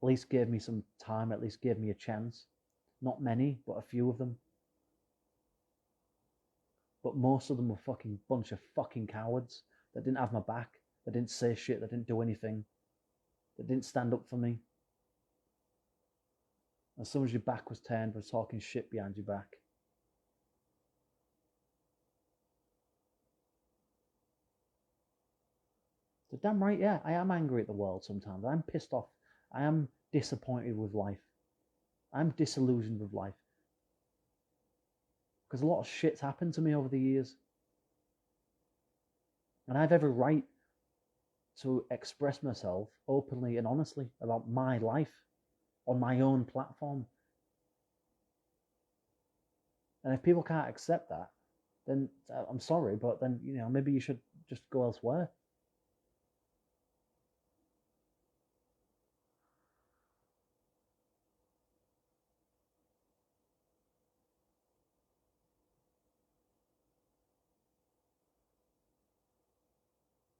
least gave me some time, at least gave me a chance. Not many, but a few of them. But most of them were fucking bunch of fucking cowards that didn't have my back, that didn't say shit, that didn't do anything, that didn't stand up for me. As soon as your back was turned, were talking shit behind your back. So damn right, yeah, I am angry at the world sometimes. I'm pissed off. I am disappointed with life. I'm disillusioned with life. Because a lot of shit's happened to me over the years. And I have every right to express myself openly and honestly about my life on my own platform. And if people can't accept that, then I'm sorry, but then, maybe you should just go elsewhere.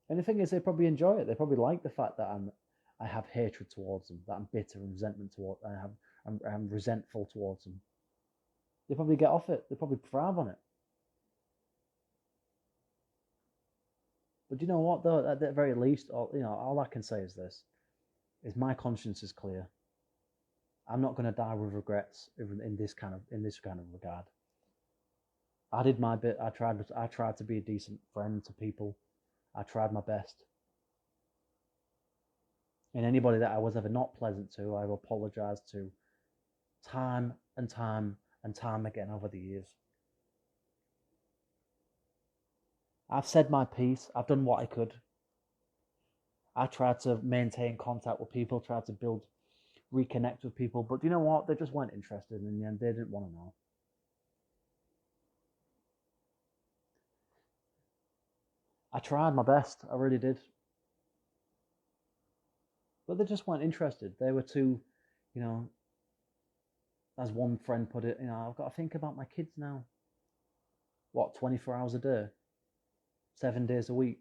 And the thing is, they probably enjoy it. They probably like the fact that I have hatred towards them, that I'm bitter and resentment towards. I'm resentful towards them. They probably get off it. They probably thrive on it. But you know what, though? At the very least, all I can say is this: is my conscience is clear. I'm not going to die with regrets in this kind of regard. I did my bit. I tried to be a decent friend to people. I tried my best. And anybody that I was ever not pleasant to, I've apologized to time and time and time again over the years. I've said my piece. I've done what I could. I tried to maintain contact with people, tried to reconnect with people, but you know what? They just weren't interested, and in the end, they didn't want to know. I tried my best. I really did. But they just weren't interested. They were too, as one friend put it, I've got to think about my kids now. What, 24 hours a day? 7 days a week?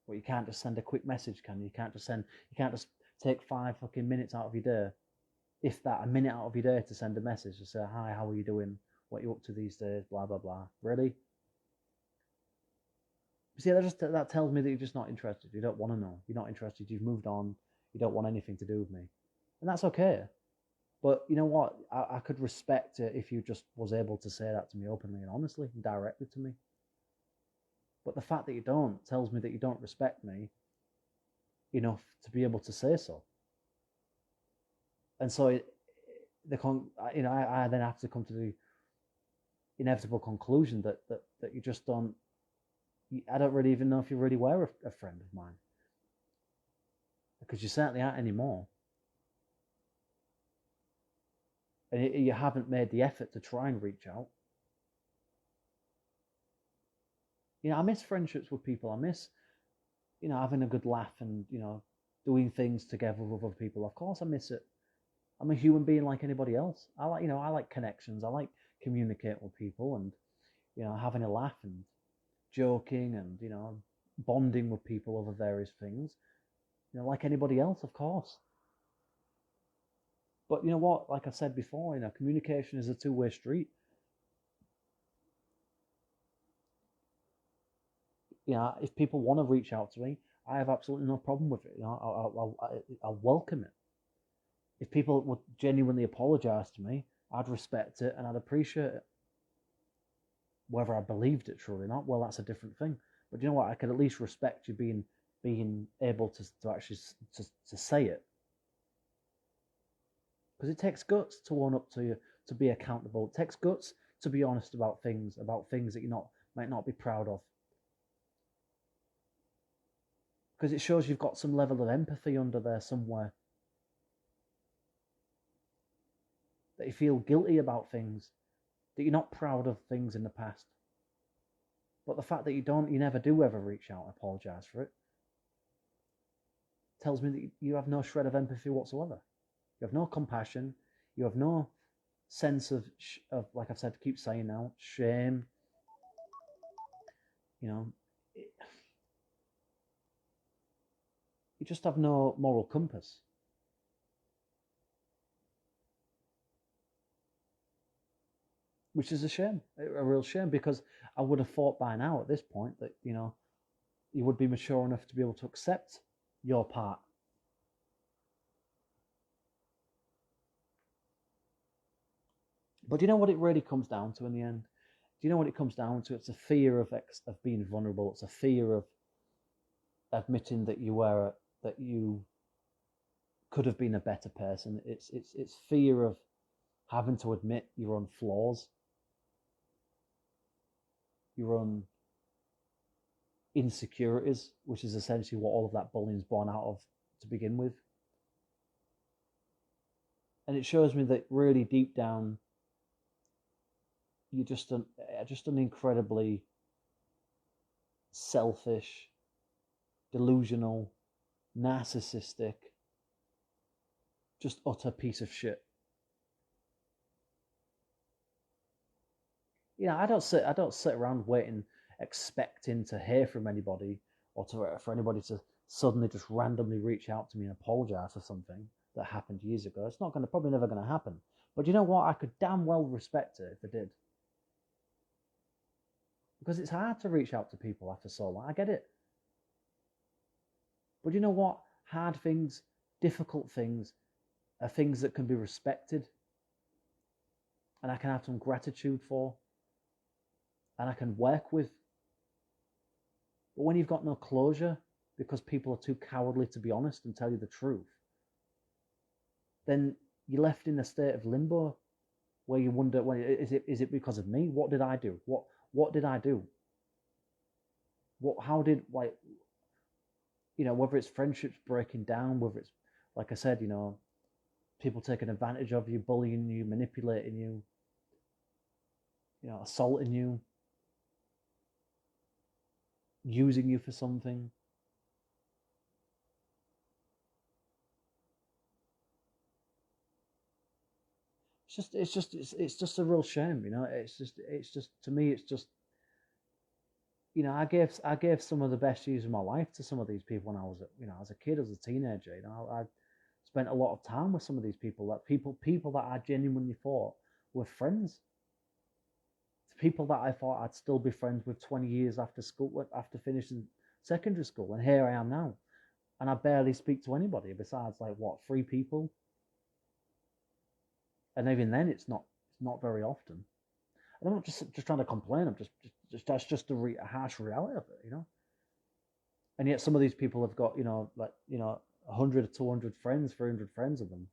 Well, you can't just send a quick message, can you? You can't just take 5 fucking minutes out of your day, if that, a minute out of your day to send a message to say, hi, how are you doing? What are you up to these days? Blah, blah, blah. Really? See, that tells me that you're just not interested. You don't want to know. You're not interested. You've moved on. You don't want anything to do with me. And that's okay. But you know what? I could respect it if you just was able to say that to me openly and honestly and directly to me. But the fact that you don't tells me that you don't respect me enough to be able to say so. And so I then have to come to the inevitable conclusion that you just don't. I don't really even know if you really were a friend of mine, because you certainly aren't anymore. And you haven't made the effort to try and reach out. I miss friendships with people. I miss, having a good laugh and, doing things together with other people. Of course I miss it. I'm a human being like anybody else. I like connections. I like communicating with people and, having a laugh and joking and, bonding with people over various things. Like anybody else, of course. But you know what? Like I said before, communication is a two-way street. If people want to reach out to me, I have absolutely no problem with it. I'll welcome it. If people would genuinely apologize to me, I'd respect it and I'd appreciate it. Whether I believed it truly or not, well, that's a different thing. But you know what? I could at least respect you being able to actually to say it. Because it takes guts to own up to you, to be accountable. It takes guts to be honest about things that you might not be proud of. Because it shows you've got some level of empathy under there somewhere. That you feel guilty about things, that you're not proud of things in the past. But the fact that you never do ever reach out and apologize for it, tells me that you have no shred of empathy whatsoever. You have no compassion. You have no sense of like I've said, keep saying now, shame. You just have no moral compass. Which is a shame, a real shame, because I would have thought by now at this point that, you would be mature enough to be able to accept your part. But do you know what it really comes down to in the end? Do you know what it comes down to? It's a fear of being vulnerable. It's a fear of admitting that you could have been a better person. It's fear of having to admit your own flaws, your own insecurities, which is essentially what all of that bullying is born out of to begin with. And it shows me that really deep down, you're just an incredibly selfish, delusional, narcissistic, just utter piece of shit. I don't sit around waiting, expecting to hear from anybody or for anybody to suddenly just randomly reach out to me and apologize for something that happened years ago. It's probably never going to happen. But you know what? I could damn well respect it if they did. Because it's hard to reach out to people after so long. I get it. But you know what? Hard things, difficult things, are things that can be respected. And I can have some gratitude for. And I can work with. But when you've got no closure, because people are too cowardly to be honest and tell you the truth, then you're left in a state of limbo where you wonder, well, is it because of me? What did I do? What did I do? Whether it's friendships breaking down, whether it's, like I said, people taking advantage of you, bullying you, manipulating you, assaulting you, using you for something. It's just a real shame, It's just to me, it's just, I gave some of the best years of my life to some of these people when I was, as a kid, as a teenager. I spent a lot of time with some of these people people that I genuinely thought were friends. People that I thought I'd still be friends with 20 years after school, after finishing secondary school, and here I am now, and I barely speak to anybody besides 3 people. And even then, it's not very often. And I'm not just trying to complain. I'm just that's just a harsh reality of it, And yet some of these people have got, 100 or 200 friends, 300 friends of them,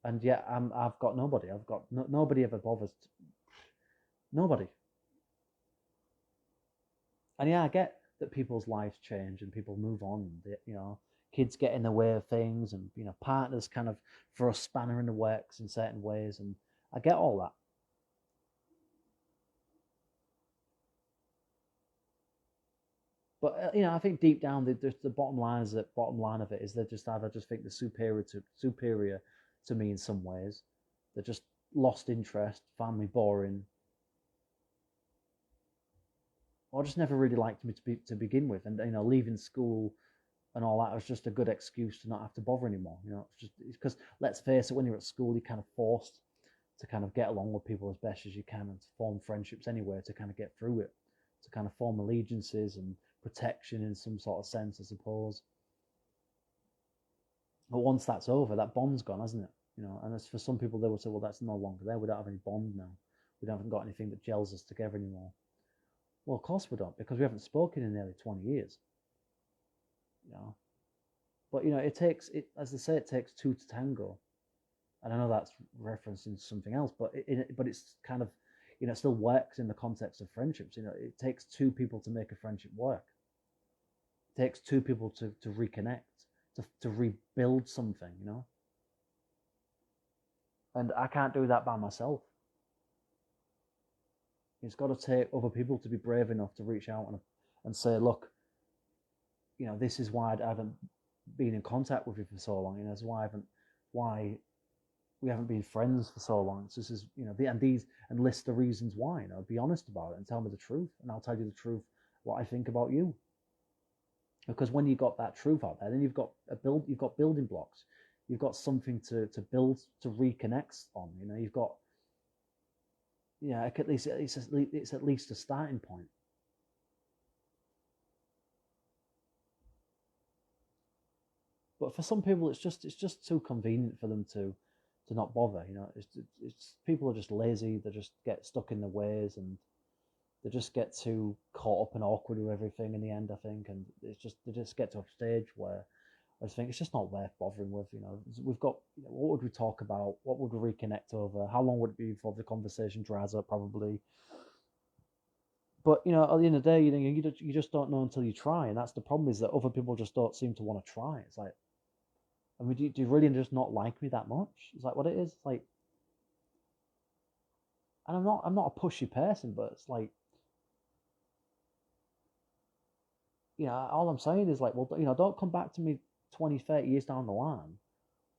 and yet I've got nobody. I've got nobody ever bothers. Nobody. And yeah, I get that people's lives change and people move on. Kids get in the way of things, and partners kind of throw a spanner in the works in certain ways, and I get all that. But I think deep down, the bottom line is that bottom line of it is they're just either just think they're superior to me in some ways. They're just lost interest, find me boring, or just never really liked me to begin with. And leaving school and all that was just a good excuse to not have to bother anymore. It's just because let's face it, when you're at school, you're kind of forced to kind of get along with people as best as you can and to form friendships anyway to kind of get through it, to kind of form allegiances and protection in some sort of sense, I suppose. But once that's over, that bond's gone, hasn't it? And as for some people, they will say, well, that's no longer there. We don't have any bond now. We haven't got anything that gels us together anymore. Well, of course we don't, because we haven't spoken in nearly 20 years. But it takes it, as they say, it takes two to tango. And I know that's referencing something else, but it's kind of, it still works in the context of friendships. It takes two people to make a friendship work. It takes two people to reconnect, to rebuild something, And I can't do that by myself. It's got to take other people to be brave enough to reach out and say, look, this is why I haven't been in contact with you for so long. This is why we haven't been friends for so long. So this is, and list the reasons why. Be honest about it and tell me the truth, and I'll tell you the truth what I think about you. Because when you got that truth out there, then you've got building blocks. You've got something to build, to reconnect on. You've got, at least it's at least a starting point. But for some people, it's just too convenient for them to not bother. It's people are just lazy. They just get stuck in their ways, and they just get too caught up and awkward with everything in the end, I think. And they just get to a stage where I just think it's just not worth bothering with. We've got, what would we talk about? What would we reconnect over? How long would it be before the conversation dries up? Probably. But at the end of the day, you just don't know until you try, and that's the problem. Is that other people just don't seem to want to try. It's like, I mean, do you really just not like me that much? It's like what it is. It's like, and I'm not a pushy person, but it's like, all I'm saying is like, well, don't come back to me 20, 30 years down the line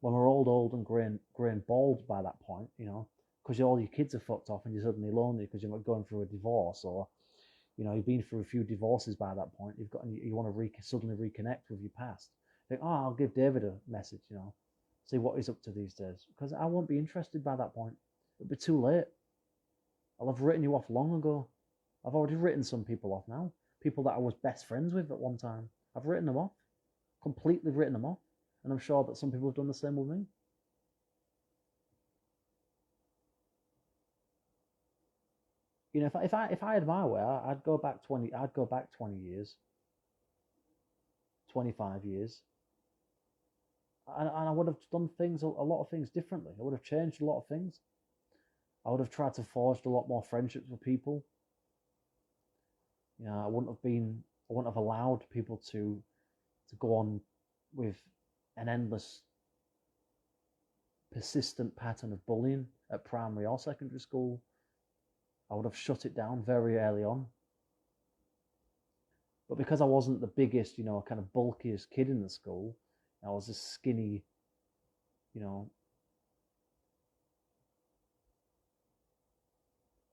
when we're old and grey and bald by that point, because all your kids are fucked off and you're suddenly lonely because you're not going through a divorce, or you've been through a few divorces by that point. You want to suddenly reconnect with your past. Think, oh, I'll give David a message, see what he's up to these days, because I won't be interested by that point. It'll be too late. I'll have written you off long ago. I've already written some people off now. People that I was best friends with at one time. I've written them off. Completely written them off. And I'm sure that some people have done the same with me. If I had my way, I'd go back 20 years, 25 years. And I would have done a lot of things differently. I would have changed a lot of things. I would have tried to forge a lot more friendships with people. I wouldn't have allowed people to go on with an endless, persistent pattern of bullying at primary or secondary school. I would have shut it down very early on. But because I wasn't the biggest, kind of bulkiest kid in the school, I was a skinny,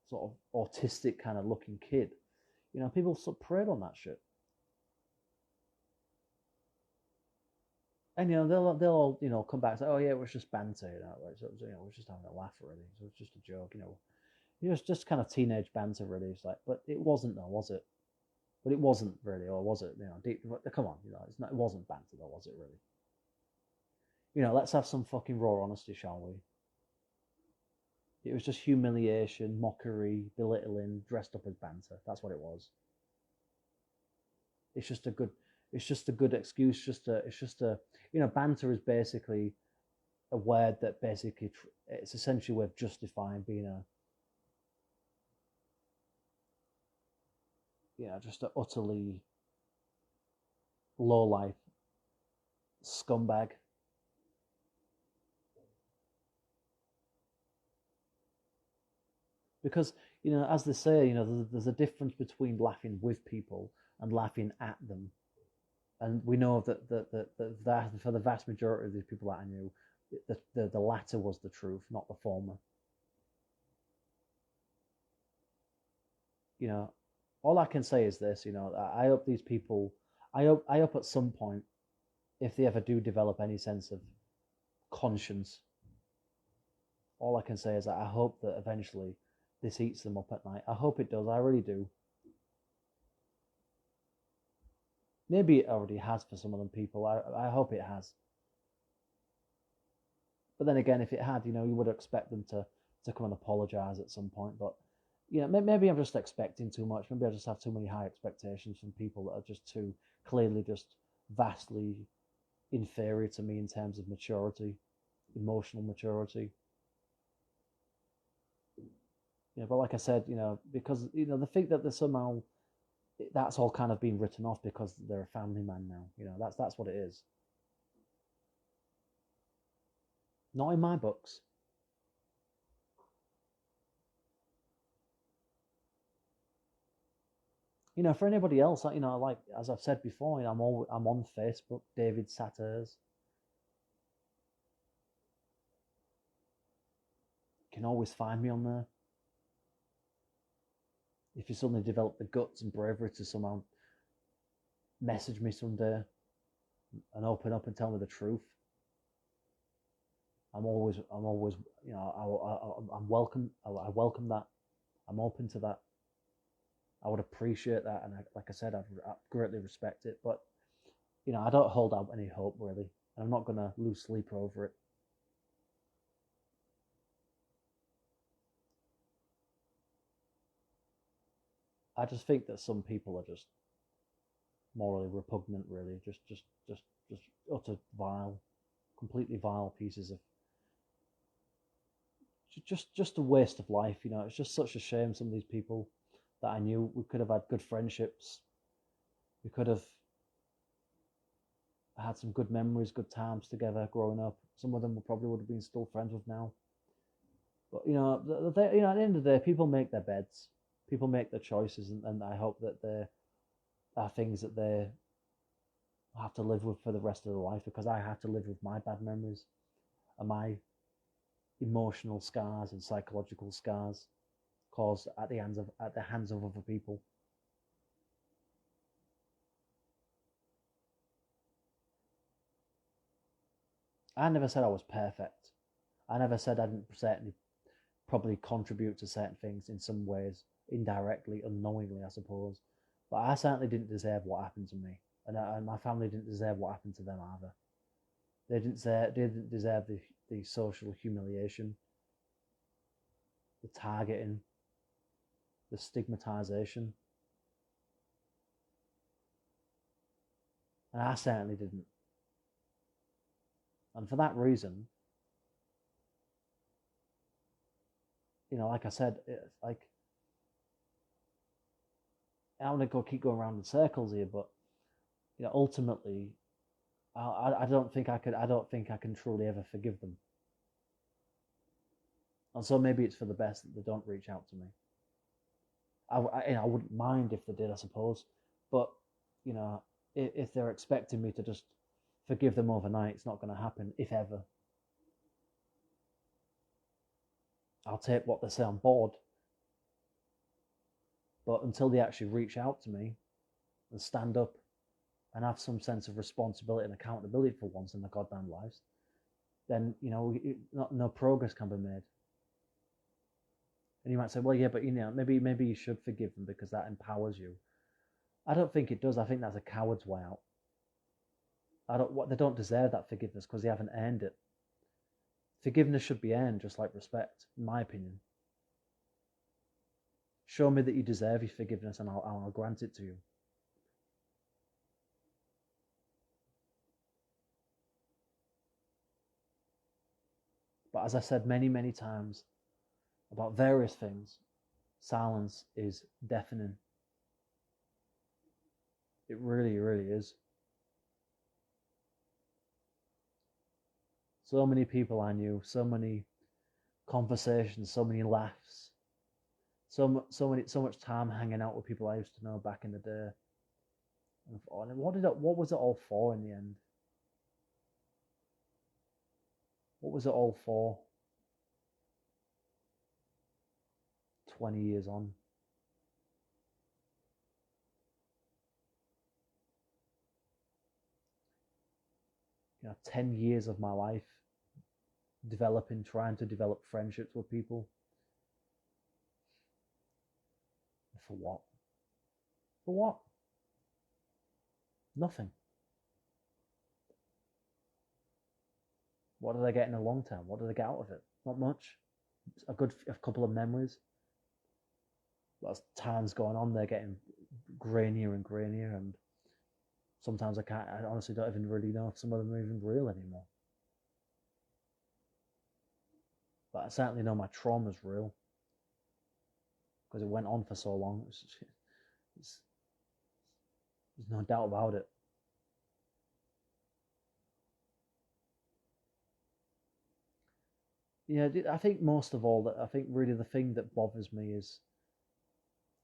sort of autistic kind of looking kid. People sort of preyed on that shit. And they'll all come back and say, oh yeah, it was just banter, so, it was just having a laugh really. So it's just a joke, It was just kind of teenage banter really. It's like, but it wasn't though, was it? But it wasn't really, or was it? Come on, it wasn't banter though, was it really? Let's have some fucking raw honesty, shall we? It was just humiliation, mockery, belittling, dressed up as banter. That's what it was. It's just a good, It's just a good excuse. It's just a banter is basically a word that basically it's essentially a way of justifying being a just an utterly low life scumbag. Because as they say, there's a difference between laughing with people and laughing at them. And we know that for the vast majority of these people that I knew, the latter was the truth, not the former. All I can say is this: I hope these people, I hope at some point, if they ever do develop any sense of conscience, all I can say is that I hope that eventually this eats them up at night. I hope it does. I really do. Maybe it already has for some of them people. I hope it has. But then again, if it had, you would expect them to come and apologize at some point. But maybe I'm just expecting too much. Maybe I just have too many high expectations from people that are just too clearly just vastly inferior to me in terms of maturity, emotional maturity. But like I said, because they think that there's somehow that's all kind of being written off because they're a family man now. That's what it is. Not in my books. For anybody else, like as I've said before, I'm on Facebook, David Satters. You can always find me on there. If you suddenly develop the guts and bravery to somehow message me someday and open up and tell me the truth, I'm always, I'm welcome. I welcome that. I'm open to that. I would appreciate that, and like I said, I greatly respect it. But I don't hold out any hope really, and I'm not gonna lose sleep over it. I just think that some people are just morally repugnant, really, just utter vile, completely vile pieces of just a waste of life. It's just such a shame. Some of these people that I knew, we could have had good friendships. We could have had some good memories, good times together growing up. Some of them probably would have been still friends with now. But at the end of the day, people make their beds, people make their choices, and I hope that there are things that they have to live with for the rest of their life, because I have to live with my bad memories and my emotional scars and psychological scars caused at the hands of other people. I never said I was perfect. I never said I didn't certainly probably contribute to certain things in some ways, indirectly, unknowingly, I suppose. But I certainly didn't deserve what happened to me, and my family didn't deserve what happened to them either. They didn't deserve the social humiliation, the targeting, the stigmatization, and I certainly didn't. And for that reason, like I said, it's like I want to keep going around in circles here, but ultimately, I don't think I could. I don't think I can truly ever forgive them. And so maybe it's for the best that they don't reach out to me. I wouldn't mind if they did, I suppose, but if they're expecting me to just forgive them overnight, it's not going to happen, if ever. I'll take what they say on board, but until they actually reach out to me and stand up and have some sense of responsibility and accountability for once in their goddamn lives, then no progress can be made. And you might say, well, yeah, but maybe you should forgive them because that empowers you. I don't think it does. I think that's a coward's way out. They don't deserve that forgiveness because they haven't earned it. Forgiveness should be earned, just like respect, in my opinion. Show me that you deserve your forgiveness, and I'll grant it to you. But as I said many times about various things, silence is deafening. It really is. So many people I knew, so many conversations, so many laughs, so much time hanging out with people I used to know back in the day. And what was it all for in the end? What was it all for? 20 years on. 10 years of my life trying to develop friendships with people. For what? For what? Nothing. What did I get in the long term? What did I get out of it? Not much. A couple of memories. But as time's going on, they're getting grainier and grainier, and sometimes I honestly don't even really know if some of them are even real anymore. But I certainly know my trauma's real, because it went on for so long. There's no doubt about it. Yeah, I think most of all, I think really the thing that bothers me is,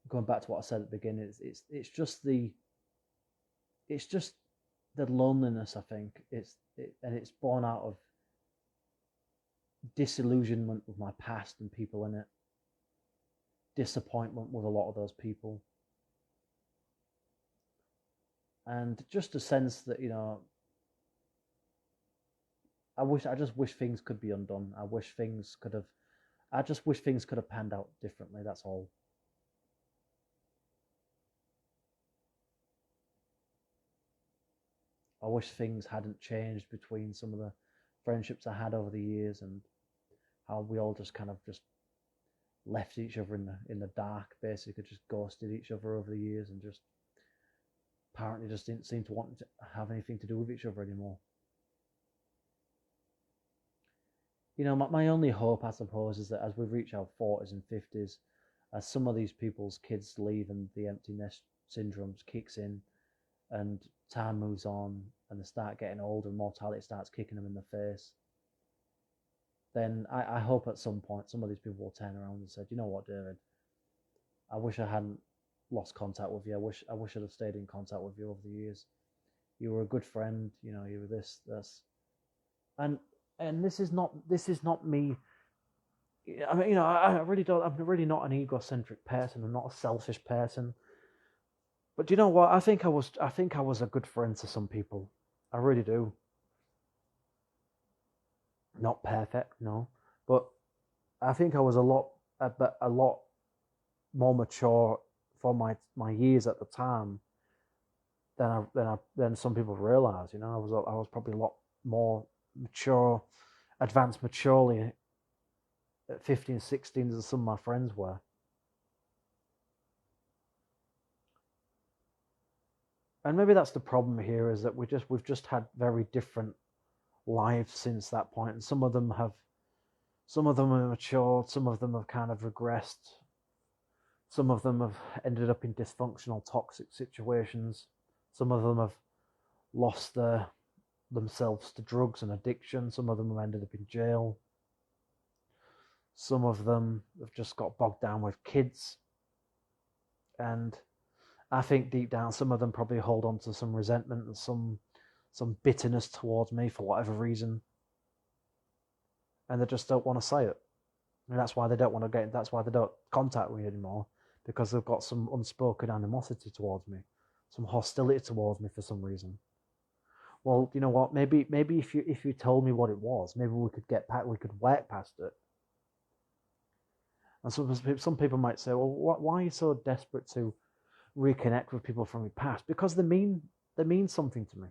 going back to what I said at the beginning, it's just the loneliness. I think and it's born out of disillusionment with my past and people in it, disappointment with a lot of those people, and just a sense that I just wish things could be undone. I just wish things could have panned out differently. That's all. I wish things hadn't changed between some of the friendships I had over the years, and how we all just kind of just left each other in the dark, basically just ghosted each other over the years, and just apparently just didn't seem to want to have anything to do with each other anymore. My only hope, I suppose, is that as we reach our 40s and 50s, as some of these people's kids leave and the empty nest syndrome kicks in, and time moves on, and they start getting older, and mortality starts kicking them in the face, then I hope at some point some of these people will turn around and say, you know what, David, I wish I hadn't lost contact with you. I wish I'd have stayed in contact with you over the years. You were a good friend. You were this, and this is not me. I mean, I really don't. I'm really not an egocentric person. I'm not a selfish person. But you know what? I think I was a good friend to some people. I really do. Not perfect, no, but I think I was a lot more mature for my years at the time than some people realize. I was probably a lot more mature, advanced maturely at 15, 16 than some of my friends were. And maybe that's the problem here, is that we've just had very different lives since that point, and some of them have matured, some of them have kind of regressed, some of them have ended up in dysfunctional, toxic situations, some of them have lost themselves to drugs and addiction, some of them have ended up in jail, some of them have just got bogged down with kids, and I think deep down some of them probably hold on to some resentment and some bitterness towards me for whatever reason, and they just don't want to say it, and that's why they don't contact me anymore, because they've got some unspoken animosity towards me, some hostility towards me for some reason. Well, you know what? Maybe if you told me what it was, maybe we could work past it. And some people might say, well, why are you so desperate to reconnect with people from your past? Because they mean something to me.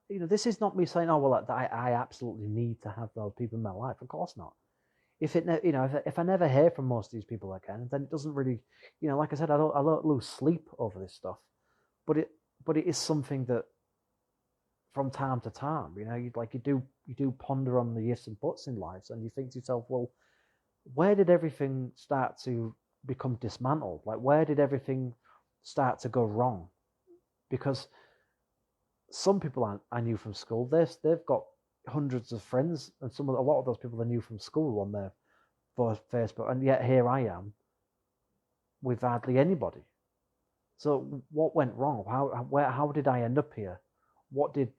This is not me saying, oh well, I absolutely need to have those people in my life. Of course not. If I never hear from most of these people again, then it doesn't really, like I said, I don't lose sleep over this stuff. But it is something that, from time to time. You do ponder on the ifs and buts in life, and you think to yourself, well, where did everything start to become dismantled? Like, where did everything start to go wrong? Because some people I knew from school, they've got hundreds of friends, and a lot of those people I knew from school on their Facebook, and yet here I am with hardly anybody. So what went wrong? How did I end up here? What did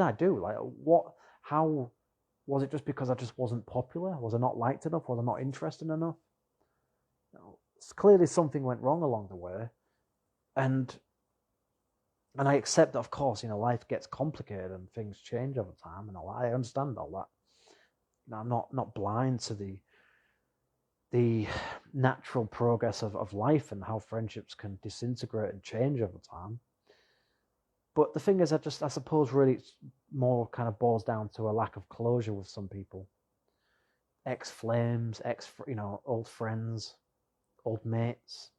I do? Like, how was it? Just because I just wasn't popular? Was I not liked enough? Was I not interested enough? Clearly something went wrong along the way, and I accept that, of course, life gets complicated and things change over time, and all that. I understand all that. I'm not blind to the natural progress of life and how friendships can disintegrate and change over time. But the thing is, I suppose really it's more kind of boils down to a lack of closure with some people. Ex-flames, old friends, old mates.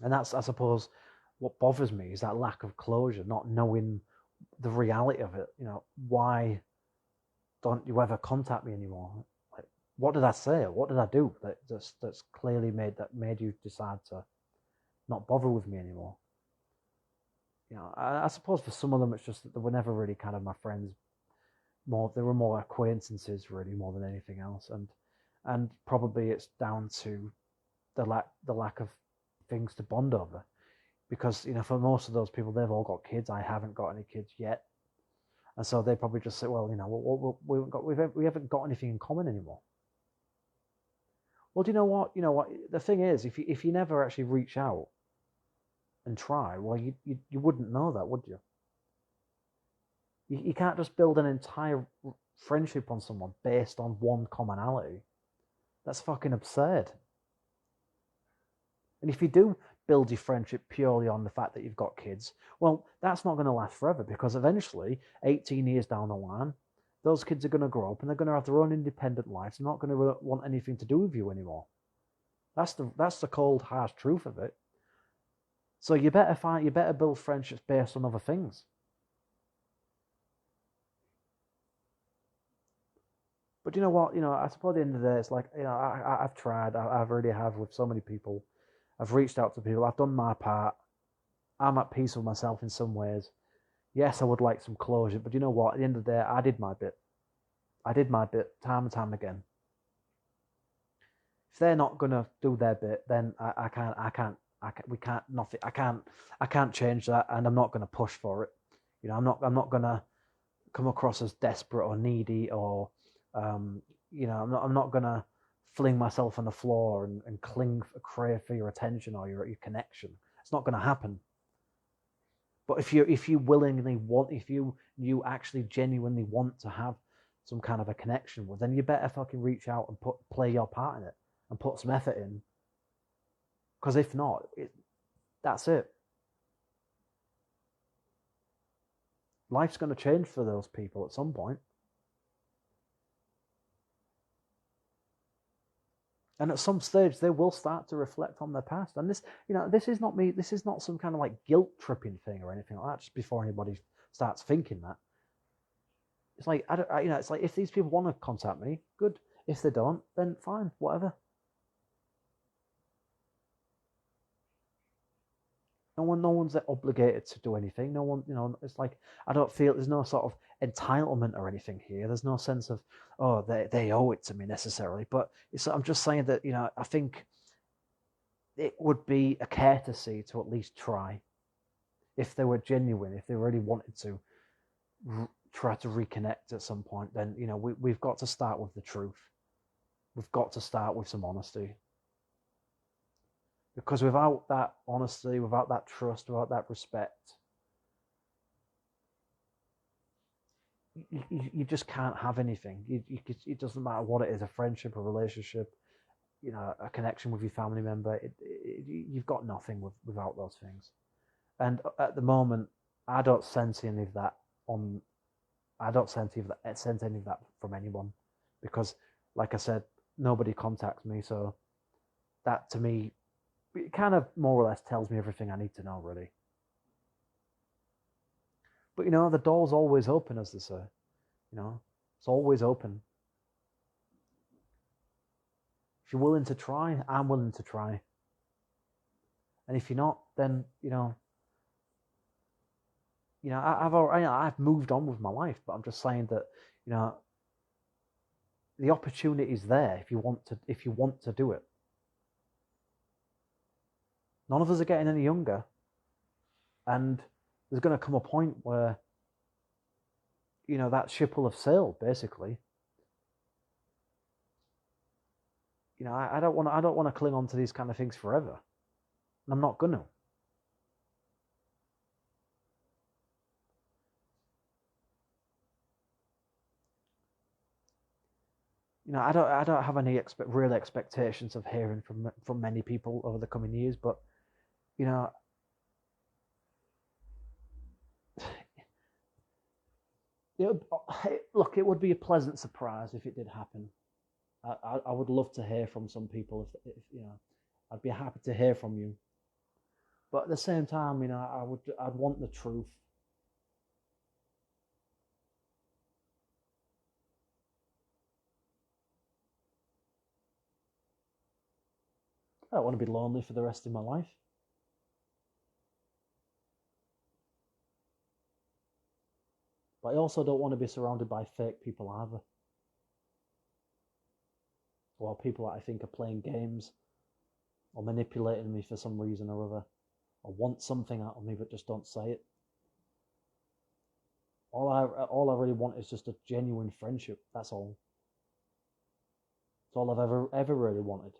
And that's, I suppose, what bothers me is that lack of closure, not knowing the reality of it. Why don't you ever contact me anymore? Like, what did I say? What did I do that's clearly made you decide to not bother with me anymore? I suppose for some of them it's just that they were never really kind of my friends. They were more acquaintances, really, more than anything else. And probably it's down to the lack of things to bond over. Because, for most of those people, they've all got kids. I haven't got any kids yet. And so they probably just say, well, we haven't got anything in common anymore. Well, do you know what? The thing is, if you never actually reach out and try, well, you wouldn't know that, would you? You can't just build an entire friendship on someone based on one commonality. That's fucking absurd. And if you do build your friendship purely on the fact that you've got kids, well, that's not going to last forever, because eventually, 18 years down the line, those kids are going to grow up and they're going to have their own independent lives. They're not going to want anything to do with you anymore. That's the cold, harsh truth of it. So you better build friendships based on other things. But you know what? I suppose at the end of the day, it's like, I've tried. I really have with so many people. I've reached out to people. I've done my part. I'm at peace with myself in some ways. Yes, I would like some closure, but you know what? At the end of the day, I did my bit. I did my bit time and time again. If they're not gonna do their bit, then I can't change that, and I'm not gonna push for it. I'm not gonna come across as desperate or needy, or I'm not gonna fling myself on the floor and crave for your attention or your connection. It's not gonna happen. But if you willingly want, if you actually genuinely want to have some kind of a connection with, then you better fucking reach out and play your part in it and put some effort in. Because if not, that's it. Life's going to change for those people at some point. And at some stage, they will start to reflect on their past. And this is not me. This is not some kind of like guilt tripping thing or anything like that. Just before anybody starts thinking that, it's like it's like if these people want to contact me, good. If they don't, then fine, whatever. No one's obligated to do anything. No one, it's like, I don't feel there's no sort of entitlement or anything here. There's no sense of, oh, they owe it to me necessarily. But I'm just saying that, I think it would be a courtesy to at least try. If they were genuine, if they really wanted to try to reconnect at some point, then, we've got to start with the truth. We've got to start with some honesty. Because without that honesty, without that trust, without that respect, you just can't have anything. It doesn't matter what it is, a friendship, a relationship, a connection with your family member. You've got nothing without those things. And at the moment, I don't sense any of that from anyone, because, like I said, nobody contacts me. So that, to me, it kind of more or less tells me everything I need to know, really. But, the door's always open, as they say. It's always open. If you're willing to try, I'm willing to try. And if you're not, then, I've moved on with my life, but I'm just saying that, the opportunity is there if you want to do it. None of us are getting any younger, and there's going to come a point where, that ship will have sailed, basically. I don't want to cling on to these kind of things forever, and I'm not gonna. I don't have any real expectations of hearing from many people over the coming years, but look, it would be a pleasant surprise if it did happen. I would love to hear from some people. If I'd be happy to hear from you. But at the same time, I'd want the truth. I don't want to be lonely for the rest of my life. But I also don't want to be surrounded by fake people either. Or people that I think are playing games or manipulating me for some reason or other, or want something out of me but just don't say it. All I really want is just a genuine friendship. That's all. That's all I've ever really wanted.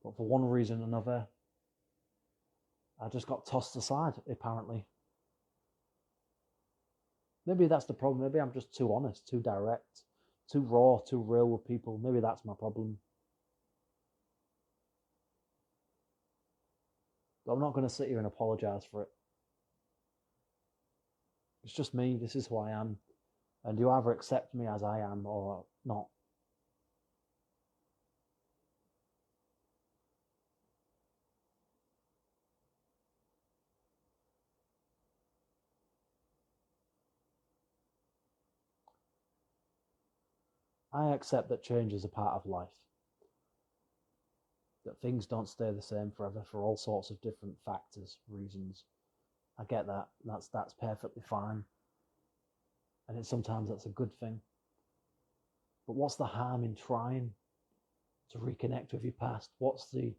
But for one reason or another, I just got tossed aside, apparently. Maybe that's the problem. Maybe I'm just too honest, too direct, too raw, too real with people. Maybe that's my problem. But I'm not going to sit here and apologize for it. It's just me. This is who I am. And you either accept me as I am or not. I accept that change is a part of life. That things don't stay the same forever for all sorts of different factors, reasons. I get that. That's perfectly fine. And sometimes that's a good thing. But what's the harm in trying to reconnect with your past? What's the,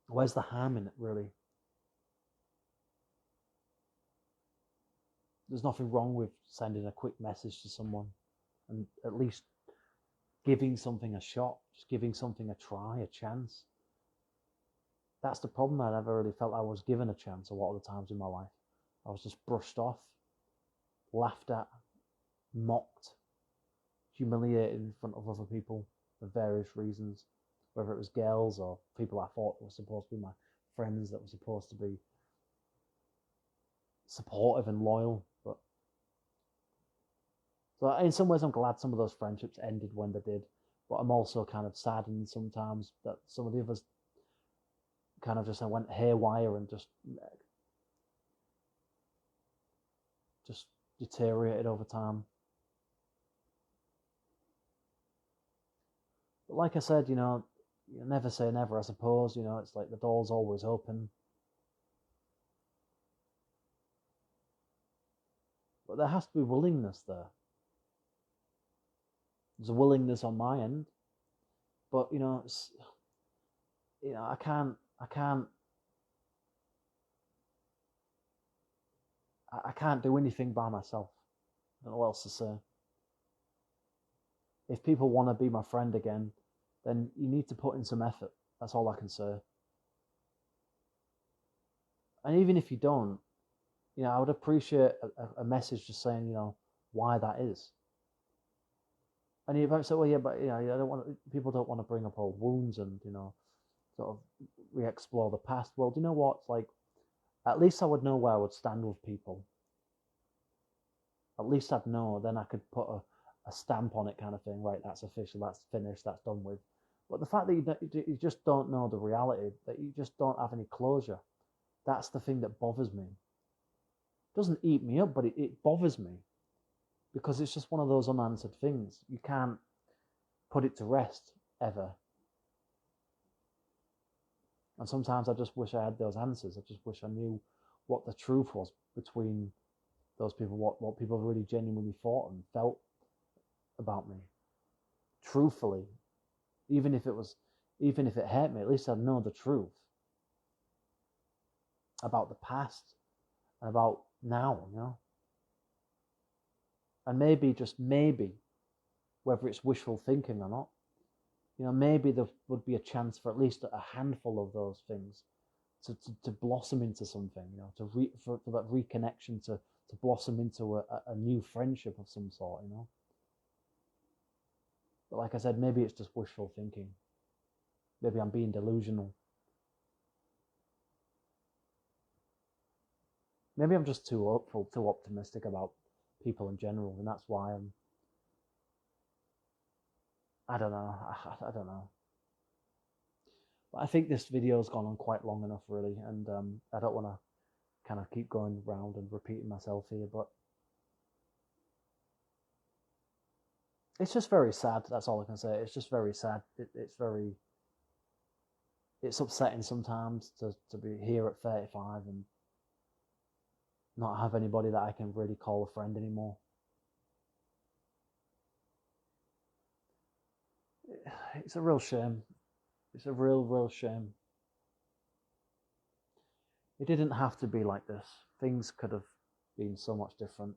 where's the harm in it, really? There's nothing wrong with sending a quick message to someone and at least giving something a shot, just giving something a try, a chance. That's the problem. I never really felt I was given a chance a lot of the times in my life. I was just brushed off, laughed at, mocked, humiliated in front of other people for various reasons, whether it was girls or people I thought were supposed to be my friends that were supposed to be supportive and loyal. But so in some ways I'm glad some of those friendships ended when they did, but I'm also kind of saddened sometimes that some of the others kind of just went haywire and just deteriorated over time. But like I said, you never say never, I suppose. It's like the door's always open. But there has to be willingness there. There's a willingness on my end. But, I can't do anything by myself. I don't know what else to say. If people want to be my friend again, then you need to put in some effort. That's all I can say. And even if you don't, I would appreciate a message just saying, why that is. And you might say, well, yeah, but people don't want to bring up old wounds and, sort of re-explore the past. Well, do you know what? It's like, at least I would know where I would stand with people. At least I'd know, then I could put a stamp on it kind of thing. Right, that's official, that's finished, that's done with. But the fact that you just don't know the reality, that you just don't have any closure, that's the thing that bothers me. It doesn't eat me up, but it bothers me because it's just one of those unanswered things. You can't put it to rest ever. And sometimes I just wish I had those answers. I just wish I knew what the truth was between those people, what people really genuinely thought and felt about me. Truthfully, even if it hurt me, at least I'd know the truth about the past and about now, you know. And maybe, just maybe, whether it's wishful thinking or not, you know, maybe there would be a chance for at least a handful of those things to blossom into something, you know, for that reconnection to blossom into a new friendship of some sort, you know. But like I said, maybe it's just wishful thinking. Maybe I'm being delusional. Maybe I'm just too hopeful, too optimistic about people in general, and that's why I don't know. I don't know. But I think this video's gone on quite long enough, really, and I don't want to kind of keep going round and repeating myself here, but it's just very sad. That's all I can say. It's just very sad. It's upsetting sometimes to be here at 35 and not have anybody that I can really call a friend anymore. It's a real shame. It's a real shame. It didn't have to be like this. Things could have been so much different.